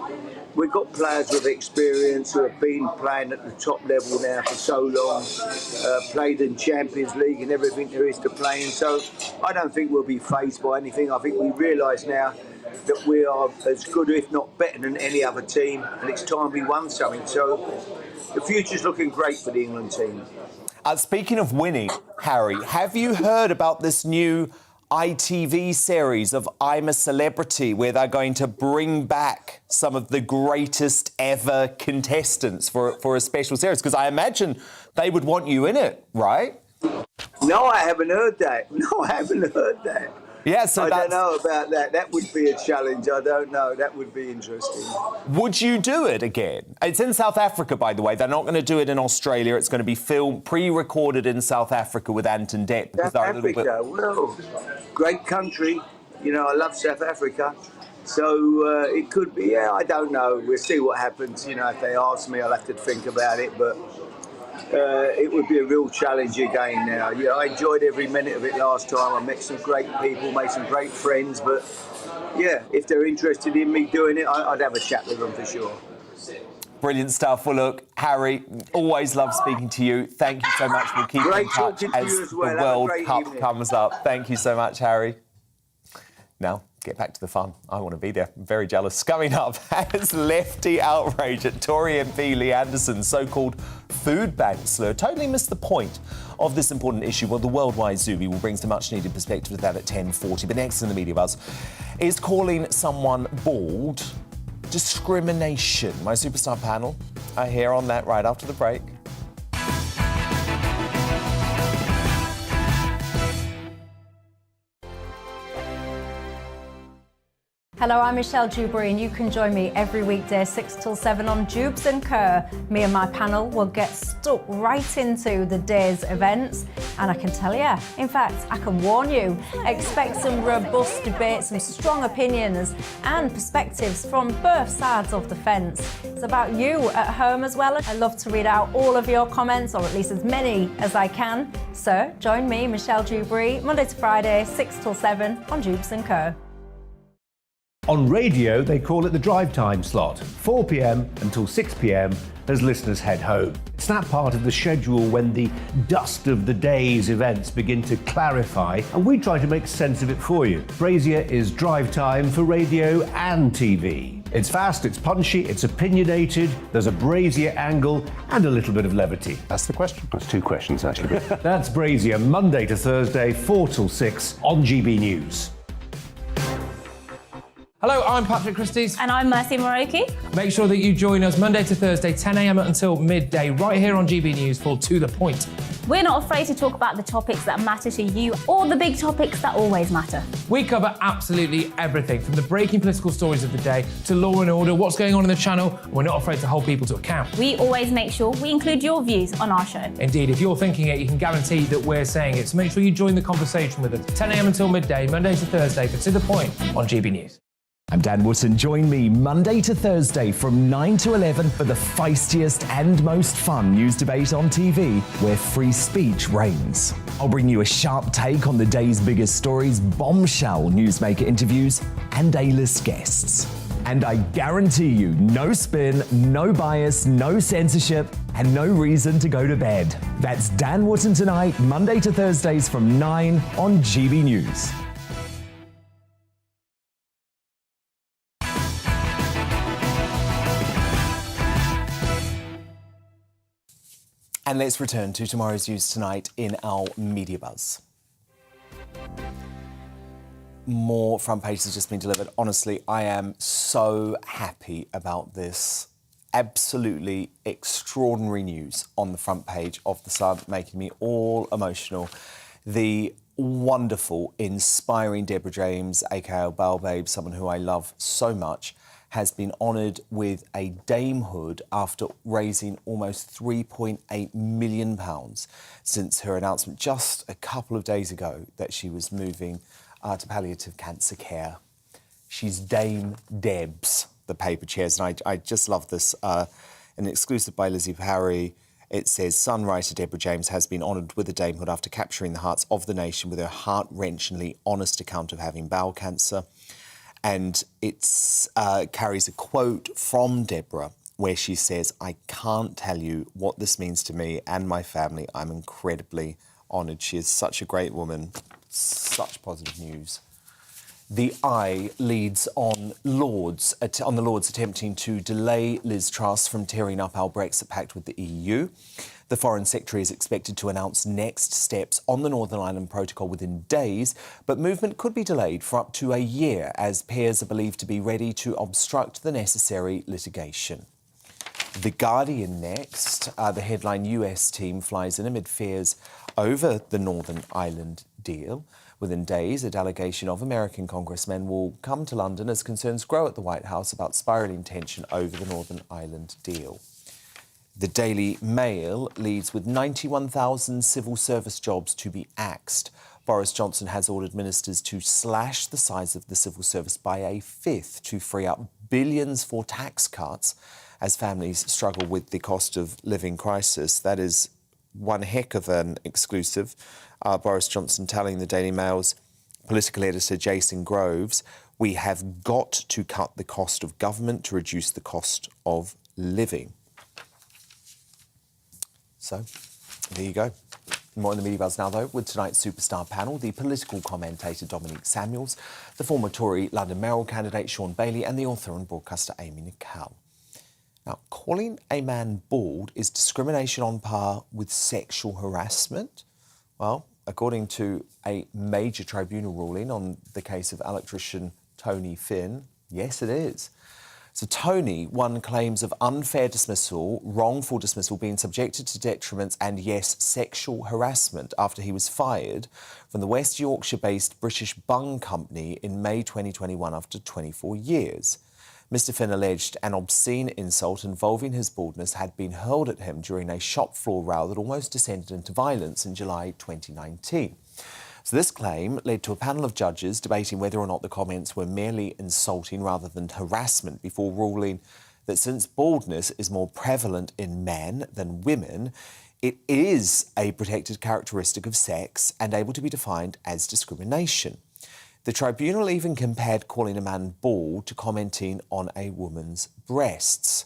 We've got players with experience who have been playing at the top level now for so long, played in Champions League and everything there is to play in. So I don't think we'll be fazed by anything. I think we realise now that we are as good, if not better, than any other team, and it's time we won something. So the future's looking great for the England team. Speaking of winning, Harry, have you heard about this new ITV series of I'm a Celebrity, where they're going to bring back some of the greatest ever contestants for a special series? Because I imagine they would want you in it, right? No, I haven't heard that. Yeah, so I don't know about that. That would be a challenge. I don't know. That would be interesting. Would you do it again? It's in South Africa, by the way. They're not going to do it in Australia. It's going to be filmed, pre-recorded in South Africa with Anton Depp. South Africa, well, great country. I love South Africa. So it could be, I don't know. We'll see what happens. If they ask me, I'll have to think about it. But it would be a real challenge again now. Yeah, I enjoyed every minute of it last time. I met some great people, made some great friends, but yeah, if they're interested in me doing it, I'd have a chat with them for sure. Brilliant stuff. Well, look, Harry, always love speaking to you. Thank you so much for keeping in touch as the World Cup comes up. Thank you so much, Harry. Now, get back to the fun. I want to be there. I'm very jealous. Coming up, has lefty outrage at Tory MP Lee Anderson's so-called food bank slur totally missed the point of this important issue? Well, the worldwide Zuby will bring some much-needed perspective to that at 10:40. But next in the Media Buzz, is calling someone bald discrimination? My superstar panel are here on that right after the break. Hello, I'm Michelle Dewberry, and you can join me every weekday 6 till 7 on Jubes and Kerr. Me and my panel will get stuck right into the day's events, and I can tell you, in fact, I can warn you, expect some robust debates, some strong opinions and perspectives from both sides of the fence. It's about you at home as well. I love to read out all of your comments, or at least as many as I can. So join me, Michelle Dewberry, Monday to Friday, 6 till 7 on Jubes and Kerr. On radio, they call it the drive time slot, 4 p.m. until 6 p.m. as listeners head home. It's that part of the schedule when the dust of the day's events begin to clarify, and we try to make sense of it for you. Brazier is drive time for radio and TV. It's fast, it's punchy, it's opinionated, there's a Brazier angle and a little bit of levity. That's the question. That's two questions, actually. That's Brazier, Monday to Thursday, 4 till 6 on GB News. Hello, I'm Patrick Christie's. And I'm Mercy Moroki. Make sure that you join us Monday to Thursday, 10 a.m. until midday, right here on GB News for To The Point. We're not afraid to talk about the topics that matter to you, or the big topics that always matter. We cover absolutely everything, from the breaking political stories of the day to law and order, what's going on in the channel. We're not afraid to hold people to account. We always make sure we include your views on our show. Indeed, if you're thinking it, you can guarantee that we're saying it. So make sure you join the conversation with us, 10 a.m. until midday, Monday to Thursday, for To The Point on GB News. I'm Dan Wootton. Join me Monday to Thursday from 9 to 11 for the feistiest and most fun news debate on TV, where free speech reigns. I'll bring you a sharp take on the day's biggest stories, bombshell newsmaker interviews, and A-list guests. And I guarantee you, no spin, no bias, no censorship, and no reason to go to bed. That's Dan Wootton tonight, Monday to Thursdays from 9 on GB News. And let's return to tomorrow's news tonight in our Media Buzz. More front pages has just been delivered. Honestly, I am so happy about this. Absolutely extraordinary news on the front page of The Sun, making me all emotional. The wonderful, inspiring Deborah James, aka Bell Babe, someone who I love so much, has been honoured with a damehood after raising almost £3.8 million since her announcement just a couple of days ago that she was moving to palliative cancer care. She's Dame Debs, the paper shares, and I just love this. An exclusive by Lizzie Parry. It says, Sun writer Deborah James has been honoured with a damehood after capturing the hearts of the nation with her heart-wrenchingly honest account of having bowel cancer. And it carries a quote from Deborah where she says, I can't tell you what this means to me and my family. I'm incredibly honoured. She is such a great woman. Such positive news. The Eye leads on the Lords attempting to delay Liz Truss from tearing up our Brexit pact with the EU. The Foreign Secretary is expected to announce next steps on the Northern Ireland Protocol within days, but movement could be delayed for up to a year as peers are believed to be ready to obstruct the necessary litigation. The Guardian next. The headline, US team flies in amid fears over the Northern Ireland deal. Within days, a delegation of American congressmen will come to London as concerns grow at the White House about spiralling tension over the Northern Ireland deal. The Daily Mail leads with 91,000 civil service jobs to be axed. Boris Johnson has ordered ministers to slash the size of the civil service by a fifth to free up billions for tax cuts as families struggle with the cost of living crisis. That is one heck of an exclusive. Boris Johnson telling the Daily Mail's political editor Jason Groves, we have got to cut the cost of government to reduce the cost of living. So, there you go. More in the Media Buzz now, though, with tonight's superstar panel, the political commentator Dominic Samuels, the former Tory London mayoral candidate Sean Bailey and the author and broadcaster Amy Nicol. Now, calling a man bald is discrimination on par with sexual harassment? Well, according to a major tribunal ruling on the case of electrician Tony Finn, yes, it is. So Tony won claims of unfair dismissal, wrongful dismissal, being subjected to detriments and, yes, sexual harassment after he was fired from the West Yorkshire-based British Bung Company in May 2021 after 24 years. Mr Finn alleged an obscene insult involving his baldness had been hurled at him during a shop floor row that almost descended into violence in July 2019. So this claim led to a panel of judges debating whether or not the comments were merely insulting rather than harassment before ruling that since baldness is more prevalent in men than women, it is a protected characteristic of sex and able to be defined as discrimination. The tribunal even compared calling a man bald to commenting on a woman's breasts.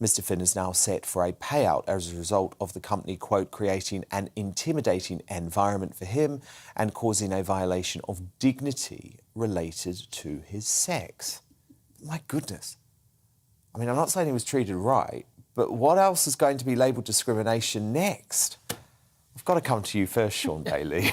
Mr Finn is now set for a payout as a result of the company, quote, creating an intimidating environment for him and causing a violation of dignity related to his sex. My goodness. I mean, I'm not saying he was treated right, but what else is going to be labelled discrimination next? I've got to come to you first, Sean Bailey.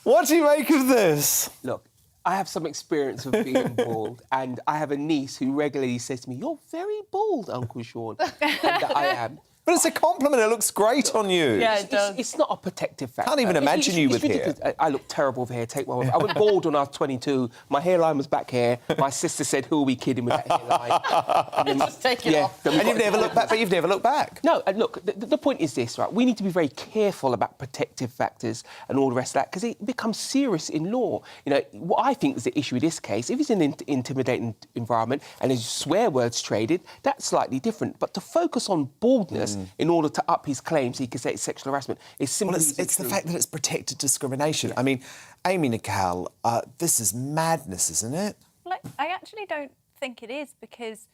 What do you make of this? Look, I have some experience of being bald, and I have a niece who regularly says to me, "You're very bald, Uncle Sean." And I am. But it's a compliment. It looks great on you. Yeah, it does. It's not a protective factor. Can't even imagine you with hair. I look terrible with hair. Take one off. I went bald when I was 22. My hairline was back here. My sister said, "Who are we kidding with that hairline?" And just take it off. And you've never looked back. But you've never looked back. No, and look, the point is this, right? We need to be very careful about protective factors and all the rest of that because it becomes serious in law. You know, what I think is the issue in this case, if it's an intimidating environment and there's swear words traded, that's slightly different. But to focus on baldness in order to up his claims, he could say it's sexual harassment. It's simply... Well, it's the fact that it's protected discrimination. I mean, Amy Nicol, this is madness, isn't it? Like, I actually don't think it is because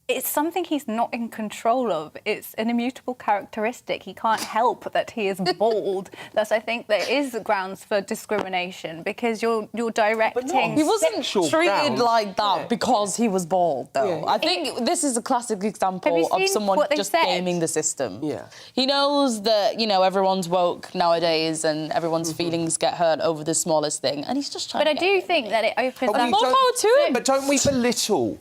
it's something he's not in control of. It's an immutable characteristic. He can't help that he is bald. Thus, I think there is grounds for discrimination because you're directing... He wasn't treated like that because he was bald, though. Yeah. I think this is a classic example of someone just gaming the system. Yeah. He knows that, you know, everyone's woke nowadays and everyone's feelings get hurt over the smallest thing, and he's just trying to... But I do think that it opens up... More power to him! But don't we belittle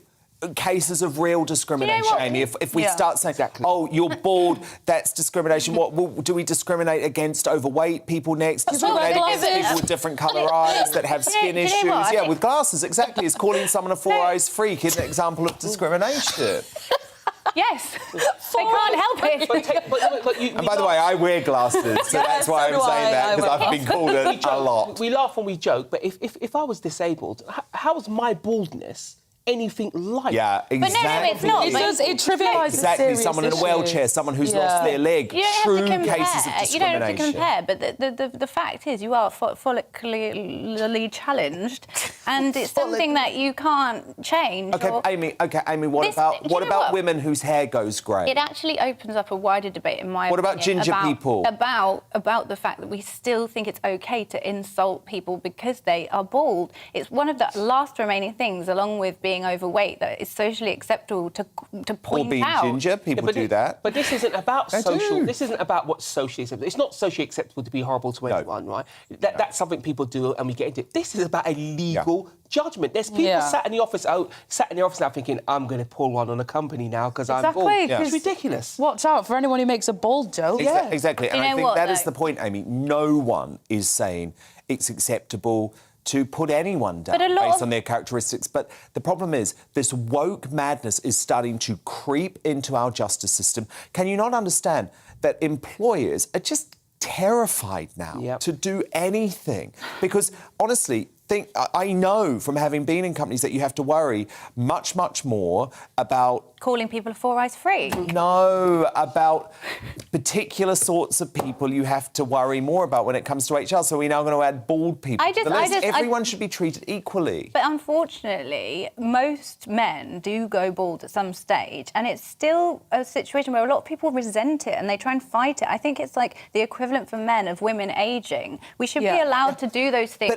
cases of real discrimination, Amy? If we start saying, oh, you're bald, that's discrimination. What do we discriminate against overweight people next? Discriminate against people with different colour eyes that have skin issues? Yeah, with glasses, exactly. Is calling someone a four-eyes freak is an example of discrimination. Yes, they can't help it. And by the way, I wear glasses, so that's why I'm saying that, because I've been called it a lot. We laugh and we joke, but if I was disabled, how is my baldness anything like? Yeah, exactly. But no, it's not. It trivialises exactly. Someone in a wheelchair, someone who's lost their leg. You don't have to compare. Cases of discrimination. You don't have to compare, but the fact is you are follically challenged, and it's something that you can't change. Okay, Amy. What about women whose hair goes grey? It actually opens up a wider debate, in my opinion. What about ginger people? About the fact that we still think it's okay to insult people because they are bald. It's one of the last remaining things, along with being overweight, that is socially acceptable to point out. Or being ginger, people do that. But this isn't about social. This isn't about what's socially acceptable. It's not socially acceptable to be horrible to anyone, right? That's something people do, and we get into it. This is about a legal judgment. There's people sat in the office now thinking, I'm going to pull one on a company now because I'm bald. It's ridiculous. Watch out for anyone who makes a bald joke. Exactly. And I think that is the point, Amy. No one is saying it's acceptable to put anyone down based on their characteristics. But the problem is this woke madness is starting to creep into our justice system. Can you not understand that employers are just terrified now to do anything? Because, honestly, think, I know from having been in companies that you have to worry much, much more about... Calling people 4 eyes free? No, about particular sorts of people you have to worry more about when it comes to HR. So we're now going to add bald people to the list. Everyone should be treated equally. But unfortunately, most men do go bald at some stage, and it's still a situation where a lot of people resent it and they try and fight it. I think it's like the equivalent for men of women ageing. We should be allowed to do those things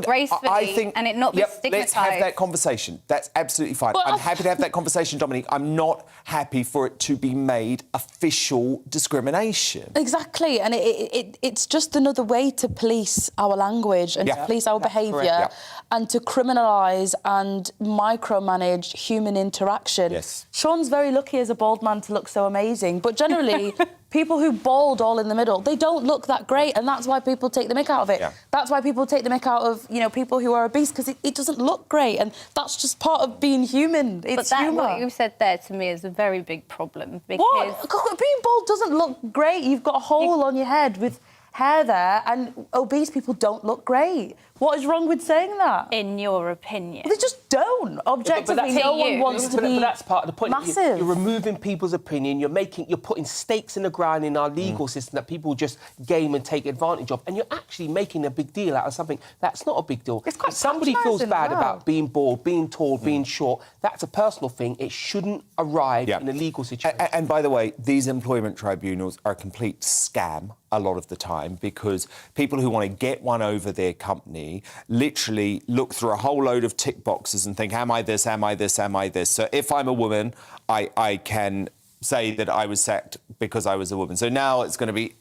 gracefully and it not be stigmatised. Let's have that conversation. That's absolutely fine. I'm happy to have that conversation, Dominique. I'm not happy for it to be made official discrimination. Exactly, and it's just another way to police our language and to police our behaviour and to criminalise and micromanage human interaction. Yes. Sean's very lucky as a bald man to look so amazing, but generally... People who bald all in the middle, they don't look that great, and that's why people take the mick out of it. That's why people take the mick out of, you know, people who are obese, because it doesn't look great, and that's just part of being human. It's humour. What you said there to me is a very big problem. Because what? Being bald doesn't look great. You've got a hole on your head with hair there, and obese people don't look great. What is wrong with saying that? In your opinion? They just don't. Objectively, no one wants to be But that's part of the point. massive. You're removing people's opinion. You're putting stakes in the ground in our legal system that people just game and take advantage of. And you're actually making a big deal out of something that's not a big deal. If somebody feels bad about being bald, being tall, being short, that's a personal thing. It shouldn't arrive in a legal situation. And by the way, these employment tribunals are a complete scam a lot of the time, because people who want to get one over their company literally look through a whole load of tick boxes and think, am I this, am I this, am I this? So if I'm a woman, I can say that I was sacked because I was a woman. So now it's going to be,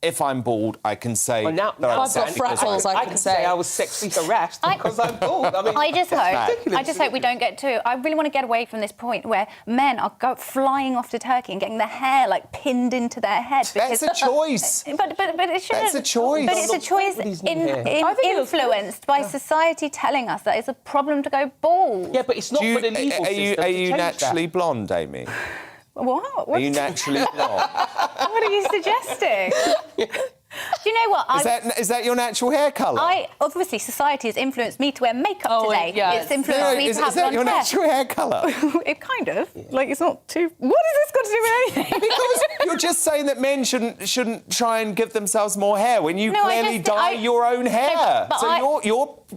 if I'm bald, I can say that I was sacked because I can say I was sexually harassed because I'm bald. I just hope we don't get to... I really want to get away from this point where men are flying off to Turkey and getting their hair, like, pinned into their head. That's a choice. But it shouldn't... That's a choice. But it's a choice influenced by society telling us that it's a problem to go bald. Yeah, but it's not for the legal system. Are you naturally blonde, Amy? What? Are you naturally blonde? What are you suggesting? Do you know what? Is that your natural hair colour? Obviously, society has influenced me to wear makeup today. It's influenced me to have blonde hair. Is that your natural hair colour? It kind of. Like, it's not too... What has this got to do with anything? Because you're just saying that men shouldn't try and give themselves more hair when you clearly dye your own hair. So you're not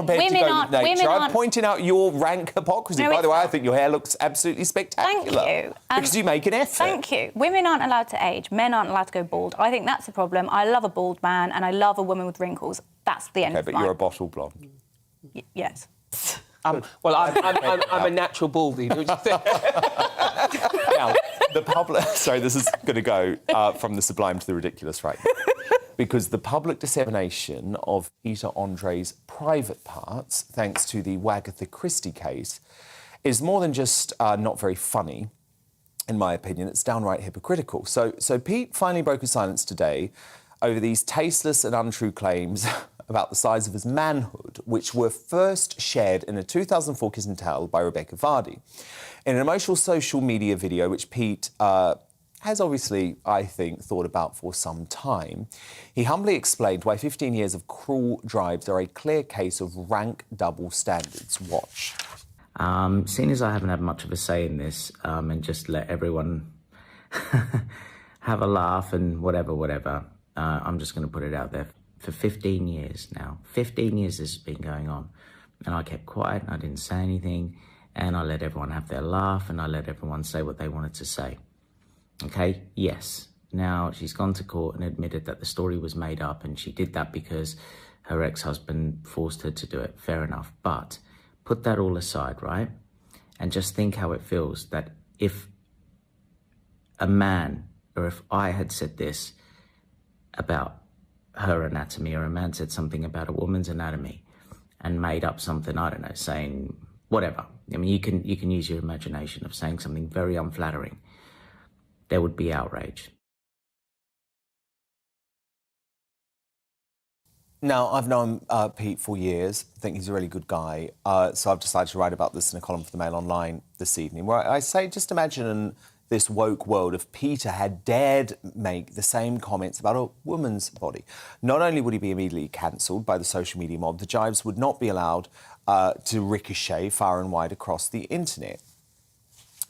prepared to go with nature. I'm pointing out your rank hypocrisy. By the way, I think your hair looks absolutely spectacular. Thank you. Because you make an effort. Thank you. Women aren't allowed to age. Men aren't allowed to go bald. I think that's a problem. I love a bald man and I love a woman with wrinkles. That's the end of but you're a bottle blonde. Yes. Well, I'm a natural baldy. Now, the public... Sorry, this is going to go from the sublime to the ridiculous right now. Because the public dissemination of Peter Andre's private parts, thanks to the Wagatha Christie case, is more than just not very funny. In my opinion, it's downright hypocritical. So Pete finally broke his silence today over these tasteless and untrue claims about the size of his manhood, which were first shared in a 2004 Kiss and Tell by Rebecca Vardy. In an emotional social media video, which Pete has obviously, I think, thought about for some time, he humbly explained why 15 years of cruel drives are a clear case of rank double standards. Watch. Seeing as I haven't had much of a say in this, and just let everyone have a laugh and whatever, I'm just going to put it out there. For 15 years now, 15 years this has been going on, and I kept quiet and I didn't say anything, and I let everyone have their laugh and I let everyone say what they wanted to say. Okay, yes. Now, she's gone to court and admitted that the story was made up, and she did that because her ex-husband forced her to do it. Fair enough. But put that all aside, right? And just think how it feels that if a man, or if I had said this about her anatomy, or a man said something about a woman's anatomy and made up something, I don't know, saying whatever. I mean, you can use your imagination of saying something very unflattering. There would be outrage. Now, I've known Pete for years. I think he's a really good guy. So I've decided to write about this in a column for the Mail Online this evening, where I say, just imagine this woke world if Peter had dared make the same comments about a woman's body. Not only would he be immediately cancelled by the social media mob, the jibes would not be allowed to ricochet far and wide across the internet.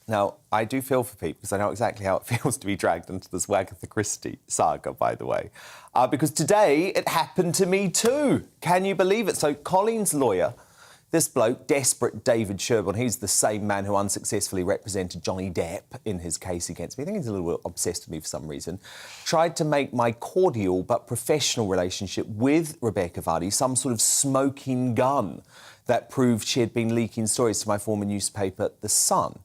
Now, I do feel for Pete because I know exactly how it feels to be dragged into this Agatha Christie saga, by the way. Because today it happened to me too. Can you believe it? So Colleen's lawyer, this bloke, desperate David Sherborne, he's the same man who unsuccessfully represented Johnny Depp in his case against me. I think he's a little bit obsessed with me for some reason. Tried to make my cordial but professional relationship with Rebecca Vardy some sort of smoking gun that proved she had been leaking stories to my former newspaper, The Sun.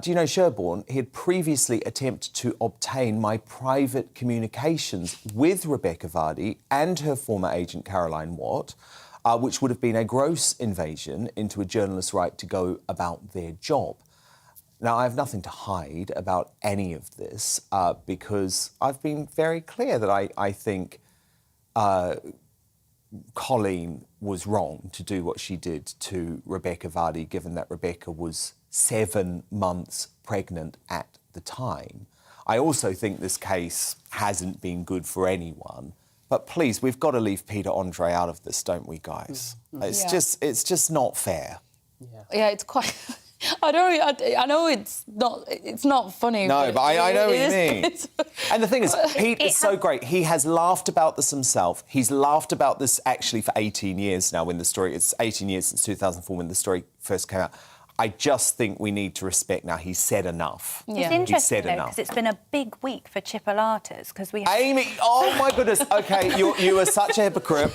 Do you know Sherborne? He had previously attempted to obtain my private communications with Rebecca Vardy and her former agent Caroline Watt, which would have been a gross invasion into a journalist's right to go about their job. Now, I have nothing to hide about any of this because I've been very clear that I think Colleen was wrong to do what she did to Rebecca Vardy, given that Rebecca was 7 months pregnant at the time. I also think this case hasn't been good for anyone. But please, we've got to leave Peter Andre out of this, don't we, guys? It's just not fair. Yeah, it's quite... I know it's not funny. No, but I know what you mean. And the thing is, Pete is so great. He has laughed about this himself. He's laughed about this actually for 18 years now when the story... It's 18 years since 2004 when the story first came out. I just think we need to respect now. He's said enough. It's interesting, though, because it's been a big week for chipolatas, because we... Amy, oh, my goodness. OK, you are such a hypocrite.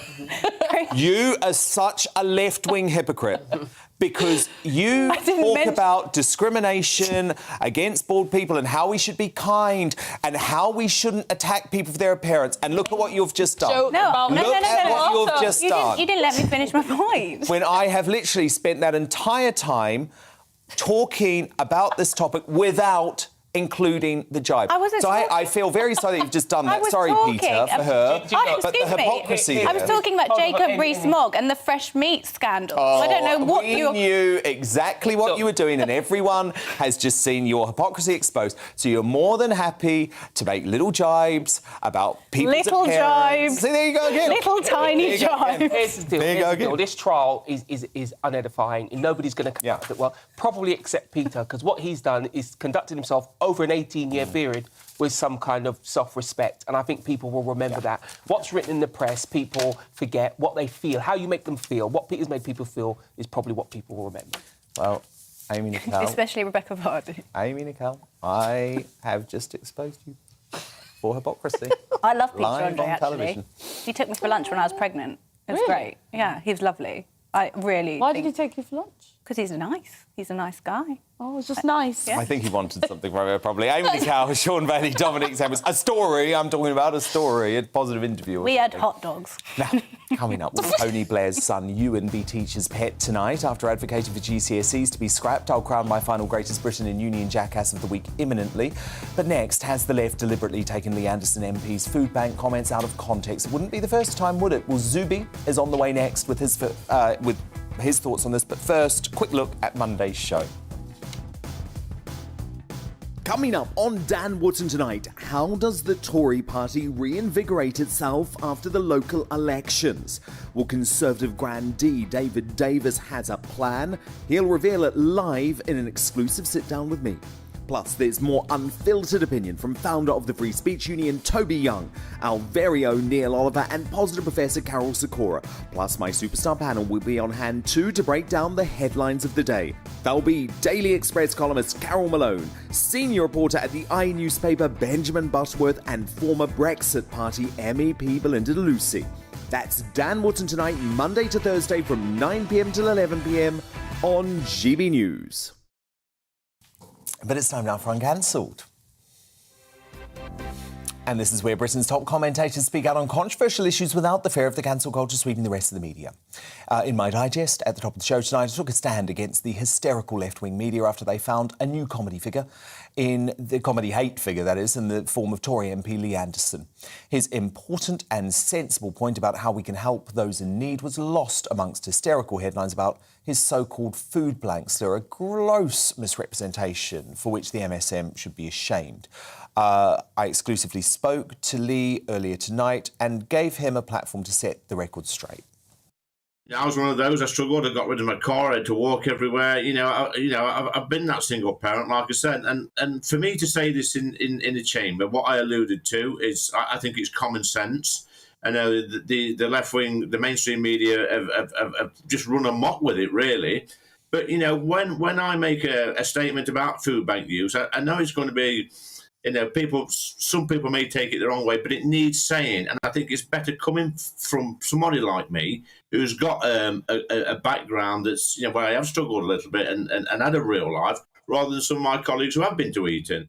You are such a left-wing hypocrite. Because you talk about discrimination against bald people and how we should be kind and how we shouldn't attack people for their appearance. And look at what you've just done. Look at what you've just done. You didn't let me finish my point. When I have literally spent that entire time talking about this topic without including the jibe. I feel very sorry that you've just done that. Sorry, Peter, for her. But the hypocrisy I was talking about Jacob Rees-Mogg and the fresh meat scandal. I don't know what you knew exactly what you were doing, and everyone has just seen your hypocrisy exposed. So you're more than happy to make little jibes about people's appearance. See, there you go again. Little tiny jibes. Here's the deal. There you go again. This trial is unedifying. Nobody's going to conduct it well, probably except Peter, because what he's done is conducted himself over an 18-year period with some kind of self-respect, and I think people will remember that. What's written in the press, people forget. What they feel, how you make them feel, what Peter's made people feel is probably what people will remember. Well, Amy Nicole... Especially Rebecca Vardy. Amy Nicole, I have just exposed you for hypocrisy. I love Peter Live Andre, on actually. television. He took me for lunch when I was pregnant. It was great. Yeah, he was lovely. I really... Why did he take you for lunch? Because he's nice. He's a nice guy. Oh, it's just nice. I think he wanted something from her, probably. Amy Nicole, Sean Bailey, Dominic Sanders. A story, I'm talking about a story, a positive interview. We had hot dogs. Now, coming up, will Tony Blair's son Ewan be teacher's pet tonight? After advocating for GCSEs to be scrapped, I'll crown my final Greatest Britain and Union Jackass of the Week imminently. But next, has the left deliberately taken Lee Anderson MP's food bank comments out of context? It wouldn't be the first time, would it? Well, Zubi is on the way next with his thoughts on this. But first, quick look at Monday's show. Coming up on Dan Wootton tonight, how does the Tory party reinvigorate itself after the local elections? Will Conservative grandee David Davis has a plan? He'll reveal it live in an exclusive sit-down with me. Plus, there's more unfiltered opinion from founder of the Free Speech Union, Toby Young, our very own Neil Oliver, and positive Professor Carol Sikora. Plus, my superstar panel will be on hand too to break down the headlines of the day. They'll be Daily Express columnist Carol Malone, senior reporter at the newspaper Benjamin Butterworth, and former Brexit Party MEP Belinda de Lucy. That's Dan Wootton tonight, Monday to Thursday from 9 p.m. till 11 p.m. on GB News. But it's time now for Uncancelled. And this is where Britain's top commentators speak out on controversial issues without the fear of the cancel culture sweeping the rest of the media. In my digest, at the top of the show tonight, I took a stand against the hysterical left-wing media after they found a new comedy figure, in the comedy hate figure, that is, in the form of Tory MP Lee Anderson. His important and sensible point about how we can help those in need was lost amongst hysterical headlines about his so-called food blank slur, a gross misrepresentation for which the MSM should be ashamed. I exclusively spoke to Lee earlier tonight and gave him a platform to set the record straight. I was one of those. I struggled. I got rid of my car. I had to walk everywhere. I've been that single parent, like I said. And for me to say this in the chamber, what I alluded to is I think it's common sense. I know the left wing, the mainstream media have just run amok with it, really. But when I make a statement about food bank use, I know it's going to be. Some people may take it the wrong way, but it needs saying. And I think it's better coming from somebody like me who's got a background that's, where I have struggled a little bit and had a real life, rather than some of my colleagues who have been to Eton.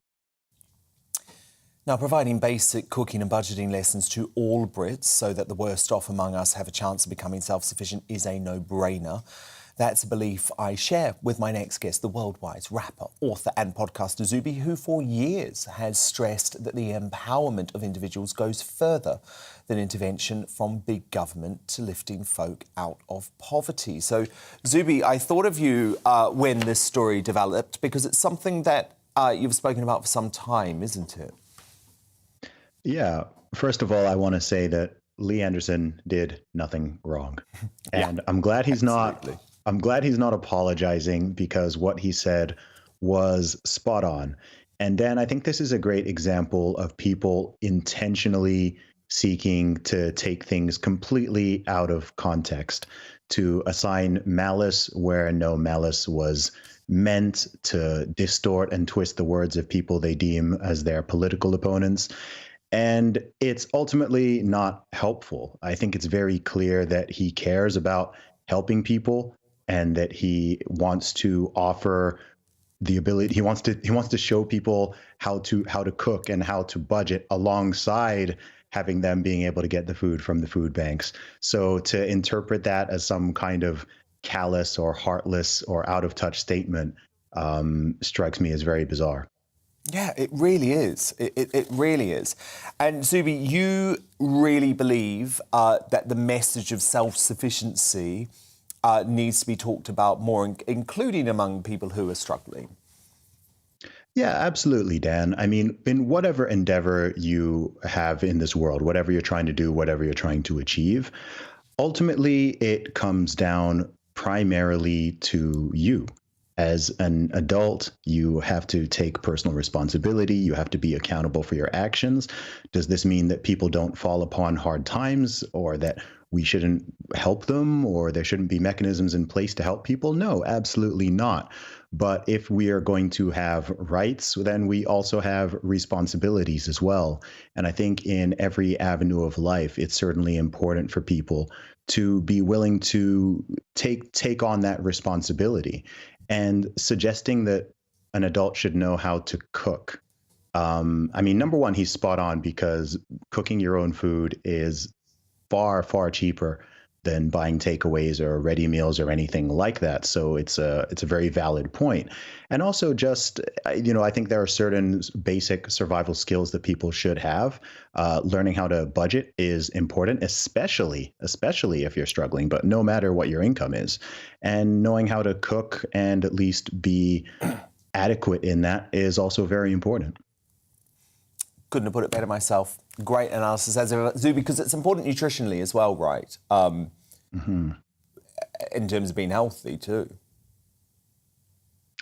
Now, providing basic cooking and budgeting lessons to all Brits so that the worst off among us have a chance of becoming self-sufficient is a no-brainer. That's a belief I share with my next guest, the worldwide rapper, author and podcaster Zubi, who for years has stressed that the empowerment of individuals goes further than intervention from big government to lifting folk out of poverty. So, Zubi, I thought of you when this story developed because it's something that you've spoken about for some time, isn't it? Yeah. First of all, I want to say that Lee Anderson did nothing wrong. And yeah, I'm glad he's absolutely not... I'm glad he's not apologizing, because what he said was spot on. And Dan, I think this is a great example of people intentionally seeking to take things completely out of context, to assign malice where no malice was meant, to distort and twist the words of people they deem as their political opponents. And it's ultimately not helpful. I think it's very clear that he cares about helping people, and that he wants to offer the ability. He wants to show people how to cook and how to budget, alongside having them being able to get the food from the food banks. So to interpret that as some kind of callous or heartless or out of touch statement strikes me as very bizarre. Yeah, it really is. It really is. And Zubi, you really believe that the message of self-sufficiency needs to be talked about more, including among people who are struggling. Yeah, absolutely, Dan. I mean, in whatever endeavor you have in this world, whatever you're trying to do, whatever you're trying to achieve, ultimately it comes down primarily to you. As an adult, you have to take personal responsibility. You have to be accountable for your actions. Does this mean that people don't fall upon hard times, or that we shouldn't help them, or there shouldn't be mechanisms in place to help people? No, absolutely not. But if we are going to have rights, then we also have responsibilities as well. And I think in every avenue of life, it's certainly important for people to be willing to take on that responsibility. And suggesting that an adult should know how to cook. I mean, number one, he's spot on, because cooking your own food is far, far cheaper than buying takeaways or ready meals or anything like that. So it's a very valid point. And also just, I think there are certain basic survival skills that people should have. Learning how to budget is important, especially if you're struggling, but no matter what your income is. And knowing how to cook and at least be adequate in that is also very important. Couldn't have put it better myself. Great analysis, as ever, Zubi, because it's important nutritionally as well, right? In terms of being healthy too.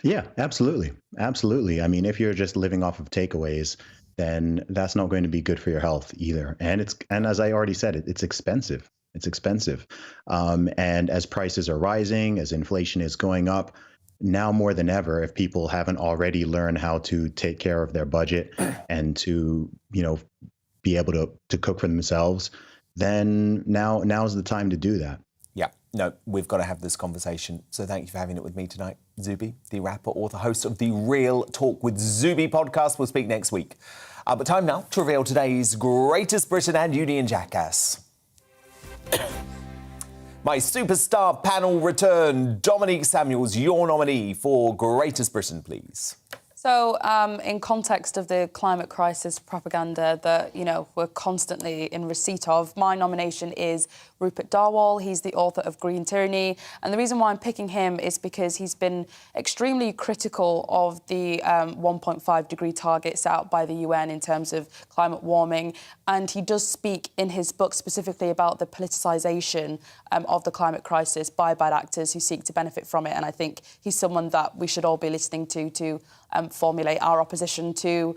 Yeah, absolutely. Absolutely. I mean, if you're just living off of takeaways, then that's not going to be good for your health either. And as I already said, it's expensive. It's expensive. And as prices are rising, as inflation is going up, now more than ever, if people haven't already learned how to take care of their budget and to, be able to cook for themselves, then now's the time to do that. Yeah, no, we've got to have this conversation. So thank you for having it with me tonight, Zubi, the rapper, author, host of the Real Talk with Zubi podcast. We'll speak next week. But time now to reveal today's Greatest Britain and Union Jackass. My superstar panel return. Dominique Samuels, your nominee for Greatest Britain, please. So, in context of the climate crisis propaganda that, you know, we're constantly in receipt of, my nomination is Rupert Darwall. He's the author of Green Tyranny. And the reason why I'm picking him is because he's been extremely critical of the 1.5-degree target set out by the UN in terms of climate warming. And he does speak in his book specifically about the politicisation of the climate crisis by bad actors who seek to benefit from it. And I think he's someone that we should all be listening to formulate our opposition to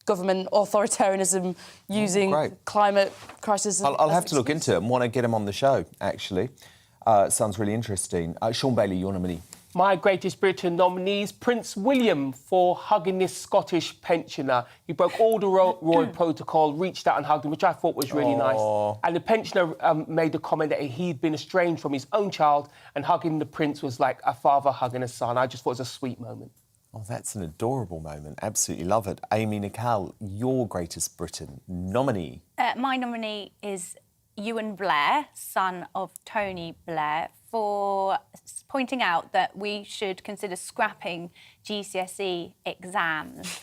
government authoritarianism using climate crisis. I'll have to look into it and want to get him on the show, actually. Sounds really interesting. Sean Bailey, your nominee. My Greatest Britain nominee is Prince William for hugging this Scottish pensioner. He broke all the royal protocol, reached out and hugged him, which I thought was really nice. And the pensioner made the comment that he'd been estranged from his own child, and hugging the prince was like a father hugging a son. I just thought it was a sweet moment. Oh, that's an adorable moment. Absolutely love it. Amy Nicol, your Greatest Britain nominee. My nominee is Ewan Blair, son of Tony Blair, for pointing out that we should consider scrapping GCSE exams.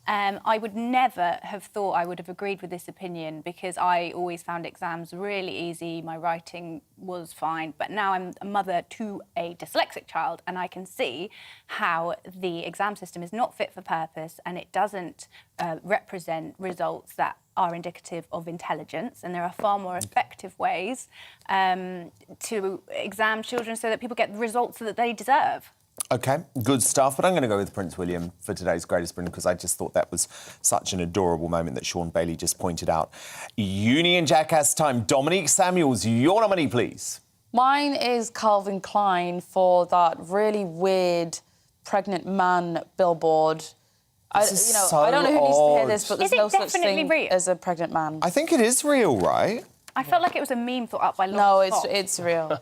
I would never have thought I would have agreed with this opinion because I always found exams really easy, my writing was fine, but now I'm a mother to a dyslexic child and I can see how the exam system is not fit for purpose and it doesn't represent results that are indicative of intelligence, and there are far more effective ways to exam children so that people get the results that they deserve. OK, good stuff. But I'm going to go with Prince William for today's Greatest Britain because I just thought that was such an adorable moment that Sean Bailey just pointed out. Union Jackass time. Dominique Samuels, your nominee, please. Mine is Calvin Klein for that really weird pregnant man billboard. I don't know who needs to hear this, but there's no such thing as a pregnant man. I think it is real, right? I felt like it was a meme thought up by Laura. No, it's real.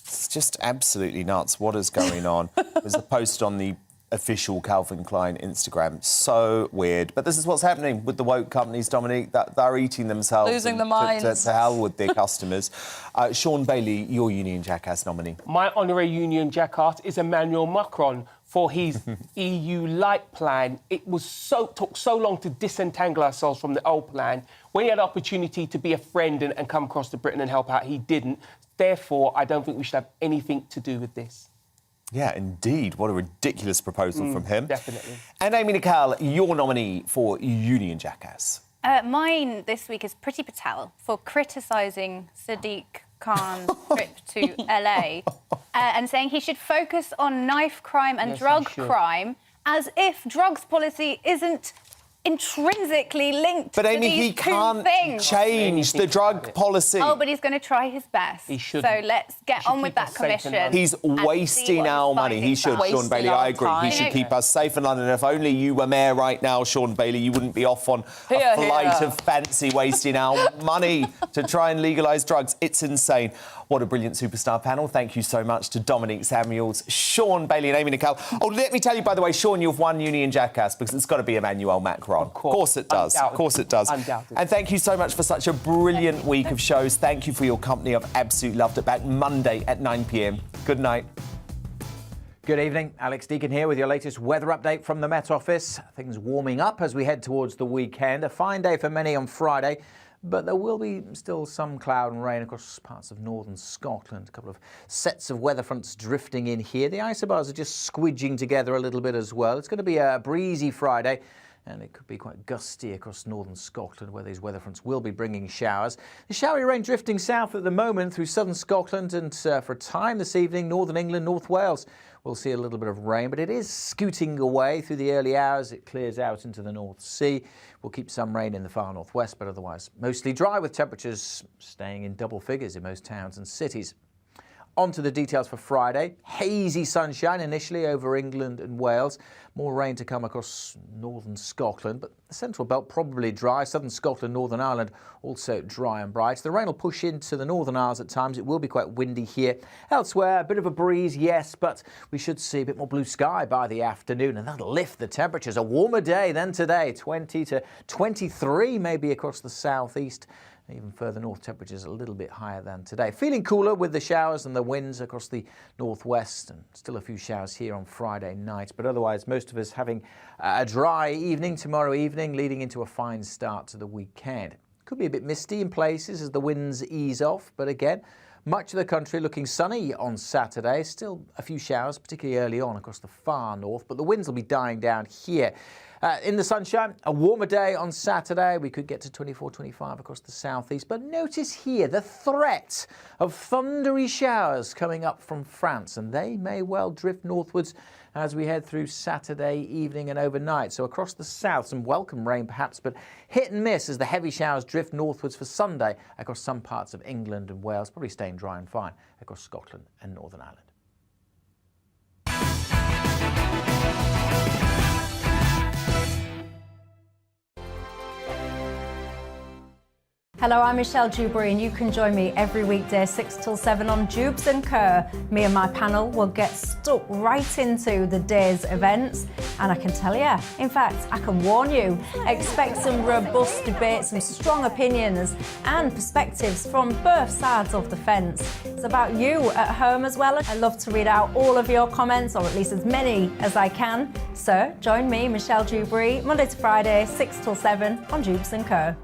It's just absolutely nuts. What is going on? There's a post on the official Calvin Klein Instagram. So weird. But this is what's happening with the woke companies, Dominique. That they're eating themselves. Losing their minds. To hell with their customers. Sean Bailey, your Union Jackass nominee. My honorary Union Jackass is Emmanuel Macron for his EU Light plan. It was took so long to disentangle ourselves from the old plan. When he had the opportunity to be a friend and come across to Britain and help out, he didn't. Therefore, I don't think we should have anything to do with this. Yeah, indeed. What a ridiculous proposal from him. Definitely. And Amy Nicol, your nominee for Union Jackass. Mine this week is Priti Patel for criticising Sadiq Khan's trip to LA and saying he should focus on knife crime and drug crime as if drugs policy isn't intrinsically linked but Amy, to these he can't things. change the drug policy. Oh, but he's going to try his best. He should. So let's get on with that commission. He's wasting our money. He should, Sean Bailey. I agree. He should keep us safe in London. If only you were mayor right now, Sean Bailey, you wouldn't be off on a flight of fancy wasting our money to try and legalise drugs. It's insane. What a brilliant superstar panel. Thank you so much to Dominique Samuels, Sean Bailey and Amy Nicol. Oh, let me tell you, by the way, Sean, you've won Union Jackass because it's got to be Emmanuel Macron. Of course it does. Of course it does. Undoubtedly. And thank you so much for such a brilliant week of shows. Thank you for your company. I've absolutely loved it. Back Monday at 9 p.m. Good night. Good evening. Alex Deacon here with your latest weather update from the Met Office. Things warming up as we head towards the weekend. A fine day for many on Friday, but there will be still some cloud and rain across parts of northern Scotland. A couple of sets of weather fronts drifting in here. The isobars are just squidging together a little bit as well. It's going to be a breezy Friday, and it could be quite gusty across northern Scotland, where these weather fronts will be bringing showers. The showery rain drifting south at the moment through southern Scotland, and for a time this evening, northern England, North Wales. We'll see a little bit of rain, but it is scooting away through the early hours. It clears out into the North Sea. We'll keep some rain in the far northwest, but otherwise mostly dry, with temperatures staying in double figures in most towns and cities. On to the details for Friday. Hazy sunshine initially over England and Wales. More rain to come across northern Scotland, but the central belt probably dry. Southern Scotland, Northern Ireland also dry and bright. The rain will push into the Northern Isles at times. It will be quite windy here. Elsewhere, a bit of a breeze, yes, but we should see a bit more blue sky by the afternoon, and that'll lift the temperatures. A warmer day than today, 20 to 23 maybe across the southeast. Even further north, temperatures a little bit higher than today. Feeling cooler with the showers and the winds across the northwest, and still a few showers here on Friday night. But otherwise, most of us having a dry evening tomorrow evening, leading into a fine start to the weekend. Could be a bit misty in places as the winds ease off, but again, much of the country looking sunny on Saturday. Still a few showers, particularly early on across the far north, but the winds will be dying down here. In the sunshine, a warmer day on Saturday. We could get to 24, 25 across the southeast. But notice here the threat of thundery showers coming up from France, and they may well drift northwards as we head through Saturday evening and overnight. So across the south, some welcome rain perhaps, but hit and miss as the heavy showers drift northwards for Sunday across some parts of England and Wales, probably staying dry and fine across Scotland and Northern Ireland. Hello, I'm Michelle Dewberry, and you can join me every weekday 6 till 7 on Jubes and Kerr. Me and my panel will get stuck right into the day's events, and I can tell you, in fact, I can warn you, expect some robust debate, some strong opinions and perspectives from both sides of the fence. It's about you at home as well. I love to read out all of your comments, or at least as many as I can. So join me, Michelle Dewberry, Monday to Friday, 6 till 7 on Jubes and Kerr.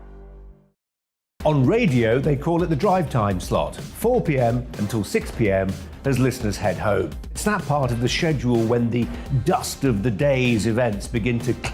On radio, they call it the drive time slot, 4 p.m. until 6 p.m. as listeners head home. It's that part of the schedule when the dust of the day's events begin to